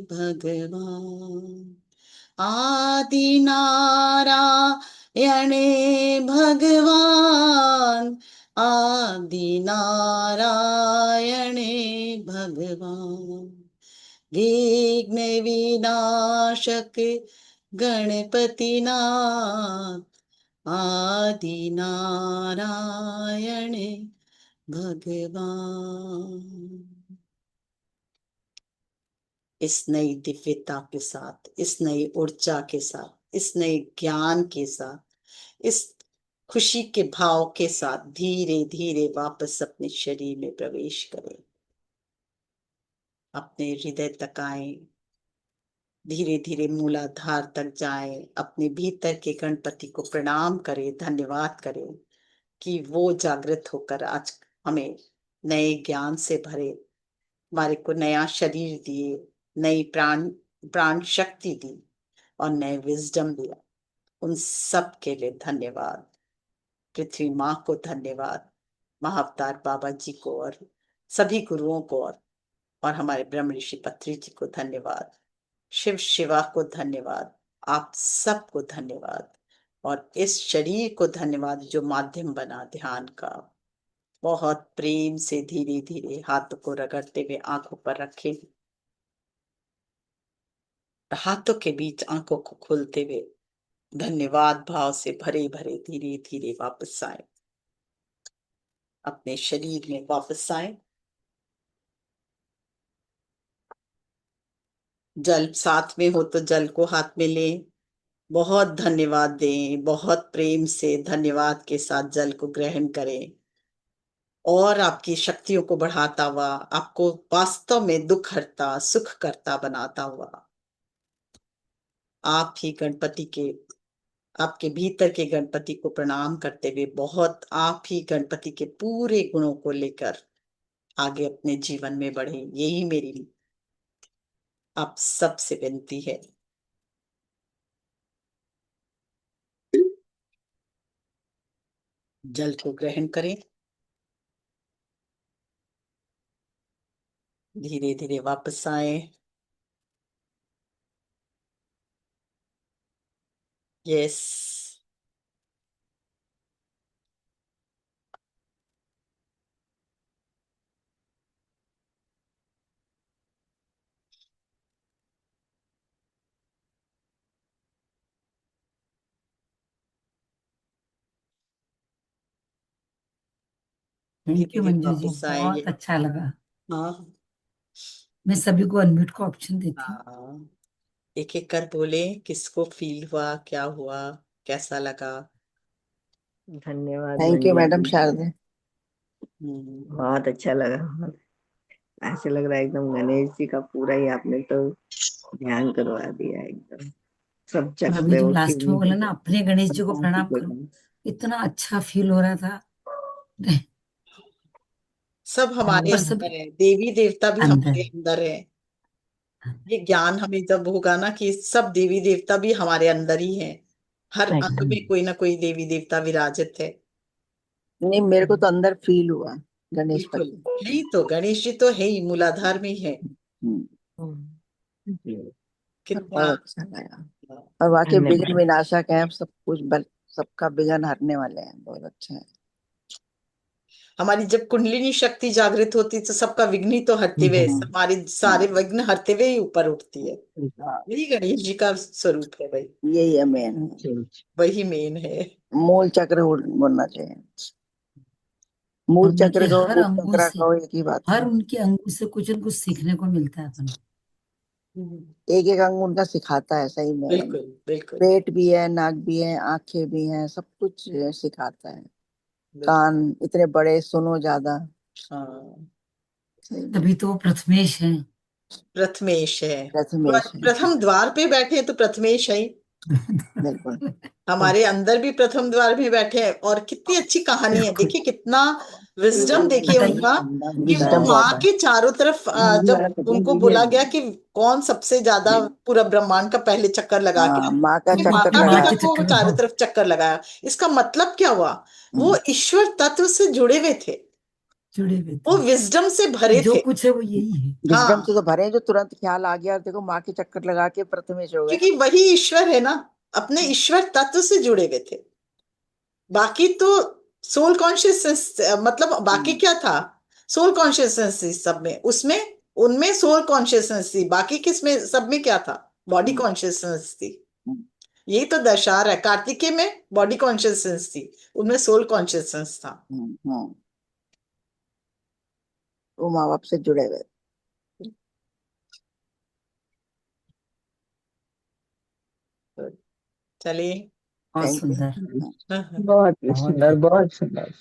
S1: भगवान। आदि नारायण भगवान, आदि नारायण भगवान। विघ्न विनाशक गणपतिनाथ, आदि नारायण भगवान। इस नई दिव्यता के साथ, इस नई ऊर्जा के साथ, इस नए ज्ञान के साथ, इस खुशी के भाव के साथ धीरे धीरे वापस अपने शरीर में प्रवेश करें, अपने हृदय तक आए, धीरे धीरे मूलाधार तक जाएं, अपने भीतर के गणपति को प्रणाम करें, धन्यवाद करें कि वो जागृत होकर आज हमें नए ज्ञान से भरे, हमारे को नया शरीर दिए, नई प्राण प्राण शक्ति दी और नए विजडम दिया। उन सब के लिए धन्यवाद। पृथ्वी माँ को धन्यवाद, महाअवतार बाबा जी को और सभी गुरुओं को, और हमारे ब्रह्म ऋषि पत्री जी को धन्यवाद, शिव शिवा को धन्यवाद, आप सबको धन्यवाद, और इस शरीर को धन्यवाद जो माध्यम बना ध्यान का। बहुत प्रेम से धीरे धीरे हाथों को रगड़ते हुए आंखों पर रखें, हाथों के बीच आंखों को खोलते हुए धन्यवाद भाव से भरे भरे धीरे धीरे वापस आए, अपने शरीर में वापस आए। जल साथ में हो तो जल को हाथ में लें, बहुत धन्यवाद दें, बहुत प्रेम से धन्यवाद के साथ जल को ग्रहण करें, और आपकी शक्तियों को बढ़ाता हुआ, आपको वास्तव में दुख हरता सुख करता बनाता हुआ, आप ही गणपति के, आपके भीतर के गणपति को प्रणाम करते हुए, बहुत आप ही गणपति के पूरे गुणों को लेकर आगे अपने जीवन में बढ़े, यही मेरी आप सबसे विनती है। जल को ग्रहण करें, धीरे धीरे वापस आए। यस,
S2: थैंक
S1: धीरे
S2: यू
S1: धीरे
S2: मंजू जी,
S1: वापस आए।
S2: बहुत अच्छा लगा।
S1: हाँ
S2: मैं सभी को अनम्यूट का ऑप्शन देती हूँ।
S1: हाँ, एक एक कर बोले, किसको फील हुआ, क्या हुआ, कैसा लगा।
S3: धन्यवाद
S4: थैंक यू
S3: मंजू
S4: मैडम
S3: जी,
S4: शारदे।
S3: बहुत अच्छा लगा। ऐसे लग रहा है एकदम गणेश जी का पूरा ही आपने तो ध्यान करवा दिया एकदम, सब
S2: और
S3: चक
S2: अभी
S3: रहे
S2: जो
S3: हो
S2: लास्ट में बोला ना, अपने गणेश जी को प्रणाम करो,
S3: एकदम।
S2: इतना अच्छा फील हो रहा था।
S1: सब हमारे
S2: और सब
S1: अंदर है, देवी देवता भी
S2: अंदर
S1: हमारे अंदर है। ये ज्ञान हमें जब होगा ना कि सब देवी देवता भी हमारे अंदर ही है, हर अंग में कोई ना कोई देवी देवता विराजित है।
S4: नहीं, मेरे को तो अंदर फील हुआ गणेश
S1: बिल्कुल,
S4: पति।
S1: यही तो गणेश जी तो है ही, मूलाधार में ही है।
S4: हम्म,
S1: कितना
S4: बहुत अच्छा लगा। और वाकई विघ्न
S3: धन्यवाद।
S4: विनाशक है, सब कुछ सबका विघ्न हरने वाले हैं, बहुत अच्छे हैं।
S1: हमारी जब कुंडलिनी शक्ति जागृत होती तो सबका विघ्न ही तो हरते हुए, हमारे सारे विघ्न हरते हुए ही ऊपर उठती है।
S4: हाँ,
S1: यही गणेश जी का स्वरूप है भाई,
S4: यही है मेन,
S1: वही मेन है।
S4: मूल चक्र बोलना चाहिए। मूल
S2: उनके
S4: चक्र कहो,
S2: हर
S4: रूट
S2: अंगों
S4: चक्र
S2: से,
S4: कहो, एक ही बात है।
S2: हर उनके अंगों से कुछ न कुछ सीखने को मिलता है अपन को।
S4: एक एक अंग उनका सिखाता है सही में।
S1: बिल्कुल बिल्कुल
S4: पेट भी है, नाक भी है, आंखें भी हैं, सब कुछ सिखाता है।
S1: बिल्कुल।
S4: कान इतने बड़े, सुनो ज्यादा।
S1: हाँ,
S4: सही में
S2: तभी तो वो प्रथमेश है।
S1: प्रथमेश है।
S4: रथमेश है।
S1: प्रथम द्वार पे बैठे हैं तो प्रथमेश है ही।
S4: बिल्कुल।
S1: हमारे अंदर भी प्रथम द्वार में बैठे हैं, और कितनी अच्छी कहानी है,
S2: बिल्कुल।
S1: देखिए कितना विजडम, देखिए
S2: बताइए।
S1: उनका, कि वो
S4: विजडम बहुत
S1: माँ
S4: है।
S1: के चारों तरफ जब उनको बोला गया कि कौन सबसे ज्यादा पूरा ब्रह्मांड का पहले चक्कर लगा के
S4: हाँ,
S1: आए,
S4: माँ का
S1: तो
S2: वो
S4: चक्कर
S2: अपनी
S1: माता
S2: माँ
S4: लगाया।
S1: पिता
S2: के
S1: को वो
S2: चक्कर
S1: चारों
S2: लगाओ।
S1: तरफ चक्कर लगाया। इसका मतलब क्या हुआ, वो
S4: हम्म,
S1: ईश्वर तत्व से जुड़े हुए थे,
S2: जुड़े हुए
S1: वो
S2: थे।
S1: विजडम से भरे
S2: जो
S1: थे।
S2: कुछ है वो यही है।
S4: विजडम
S1: हाँ,
S4: से तो भरे, जो तुरंत ख्याल आ गया और देखो माँ के चक्कर लगा के प्रथमेश हो गए।
S1: क्योंकि वही ईश्वर है ना, अपने ईश्वर तत्व से जुड़े हुए थे। बाकी तो सोल कॉन्शियसनेस, मतलब बाकी
S4: हम्म,
S1: क्या था, सोल कॉन्शियसनेस थी सब में, उसमें उनमें सोल कॉन्शियसनेस थी, बाकी किस में, सब में क्या था, बॉडी
S4: हम्म,
S1: कॉन्शियसनेस थी।
S4: हम्म,
S1: यही तो दर्शा रहा है, कार्तिकेय में बॉडी कॉन्शियसनेस थी, उनमें सोल कॉन्शियसनेस था।
S4: हम्म। वो माँ बाप से जुड़े हुए।
S1: तो चलिए।
S2: बहुत
S4: थैंक
S2: सुंदर।
S4: यू।
S3: बहुत ही
S2: बहुत
S3: सुंदर, बहुत सुंदर।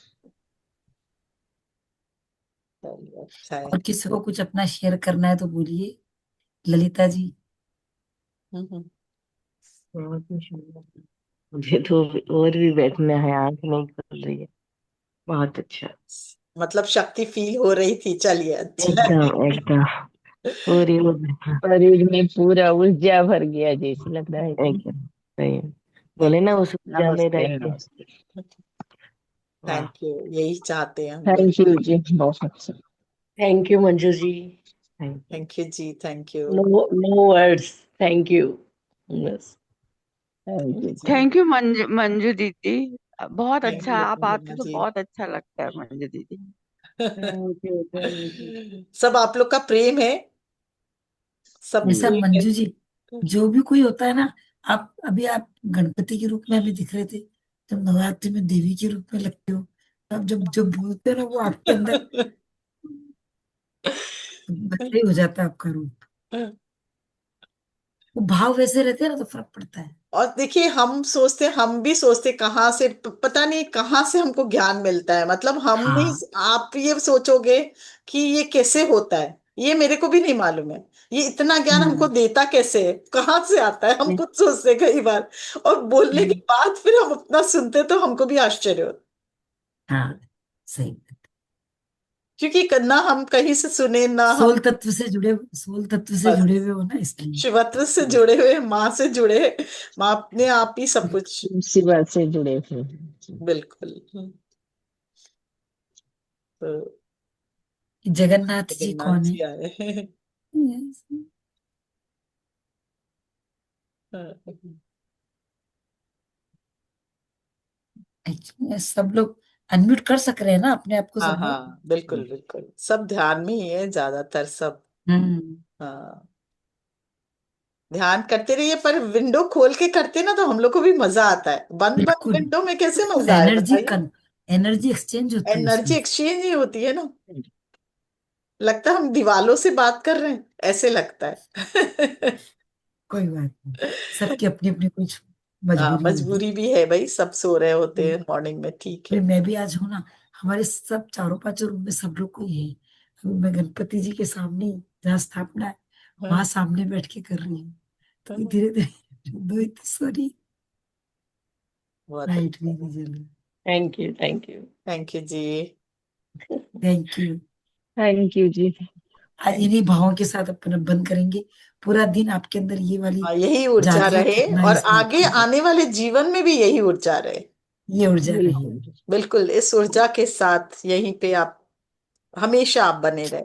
S1: चलिए, अच्छा है।
S2: और किसी को कुछ अपना शेयर करना है तो बोलिए, ललिता जी।
S1: हम्म।
S3: बहुत ही सुंदर। मुझे तो और भी बैठना है, आंख नहीं खुल रही है। बहुत अच्छा,
S1: मतलब शक्ति फील हो रही थी, चलिए अच्छा है।
S3: एकदम एकदम पूरी शरीर में पूरा ऊर्जा भर गया जैसे लग रहा है एकदम सही है। बोले ना उस ऊर्जा में
S4: नमस्ते
S3: रह के।
S4: नमस्ते।
S3: वाह,
S1: थैंक यू, यही चाहते हैं हम लोग।
S3: थैंक यू जी, बहुत अच्छा। Thank you Manju ji. Thank you.
S1: Thank you ji, thank you.
S3: No no words, thank you. बस thank you ji.
S5: Thank you Manju दीदी, बहुत
S1: थैंक
S5: अच्छा,
S1: यू
S5: आप आते
S1: पूर्णिमा
S5: तो
S1: जी।
S5: बहुत अच्छा लगता है मंजू दीदी।
S3: Thank you, thank you.
S1: सब आप लोग का प्रेम है, सब
S2: ऐसा
S3: जी,
S1: प्रेम है।
S2: मंजू जी, जो भी कोई होता है ना, आप गणपति के रूप में अभी दिख रहे थे, जब नवरात्रि में देवी के रूप में लगते हो, तब जब जब बोलते हो ना, वो आपके अंदर वैसे ही हो जाता है आपका रूप। वो भाव वैसे रहते हैं ना, तो फर्क पड़ता है।
S1: और देखिए, हम भी सोचते कहाँ से, पता नहीं कहाँ से हमको ज्ञान मिलता है, मतलब हम नहीं,
S2: हाँ।
S1: आप ये सोचोगे कि ये कैसे होता है, ये मेरे को भी नहीं मालूम है, ये इतना ज्ञान हमको
S2: हम्म।
S1: देता कैसे है, कहाँ से आता है, हम
S2: नहीं,
S1: खुद सोचते हैं कई बार, और बोलने के
S2: नहीं,
S1: बाद फिर हम अपना सुनते तो हमको भी आश्चर्य होता,
S2: हाँ, सही बात।
S1: क्योंकि ना हम कहीं से सुने, ना हम
S2: सोल तत्व से जुड़े
S1: बस
S2: हुए हो ना, इसलिए।
S1: शिवत्व से जुड़े हुए, माँ से जुड़े, माँ अपने आप ही सब कुछ।
S3: इसी बात से जुड़े थे।
S1: बिल्कुल। तो
S2: जगन्नाथ जी
S1: जगन्नाथ
S2: कौन है?
S1: जी आए हैं।
S2: Yes. Actually, सब लोग अनम्यूट कर सक रहे हैं ना अपने आप को,
S1: हाँ
S2: सब लोग।
S1: हाँ, बिल्कुल बिल्कुल, सब ध्यान में ही है ज्यादातर सब।
S2: हम्म।
S1: हाँ, ध्यान करते रहिए, पर विंडो खोल के करते ना तो हम लोग को भी मजा आता है, बंद बंद
S2: बिल्कुल।
S1: विंडो में कैसे
S2: तो
S1: मजा आए बताइए।
S2: एनर्जी एक्सचेंज होती है
S1: एनर्जी
S2: उसमें।
S1: एक्सचेंज ही होती है ना, लगता है हम दीवालों से बात कर रहे हैं, ऐसे लगता है।
S2: कोई बात नहीं, सबकी अपनी अपनी कुछ
S1: हाँ,
S2: मजबूरी होगी।
S1: मजबूरी भी है भाई, सब सो रहे होते
S2: हम्म।
S1: हैं मॉर्निंग में, ठीक
S2: अभी
S1: है।
S2: मैं भी आज हूं ना, हमारे सब चारों पांचों रूम में सब लोग को ही है। अभी मैं गणपति जी के सामने ही, जहाँ स्थापना है, वहां
S1: हाँ,
S2: सामने बैठ के कर रही हूँ। तो
S1: हाँ,
S2: धीरे धीरे दो ही तो सॉरी,
S1: बहुत
S2: लाइट
S1: अच्छा।
S2: भी नहीं जल रही।
S3: Thank you, thank you.
S1: Thank you ji.
S2: Thank you.
S3: Thank you ji.
S2: आज इन्हीं भावों के साथ अपन बंद करेंगे। पूरा दिन आपके अंदर ये वाली
S1: हाँ, यही ऊर्जा
S2: जागृत
S1: रहे,
S2: होना
S1: और
S2: इस बात
S1: आगे
S2: का,
S1: आने वाले जीवन में भी यही ऊर्जा रहे।
S2: ये ऊर्जा रही।
S3: बिल्कुल।
S1: बिल्कुल, इस ऊर्जा के साथ यहीं पे आप हमेशा आप बने रहे।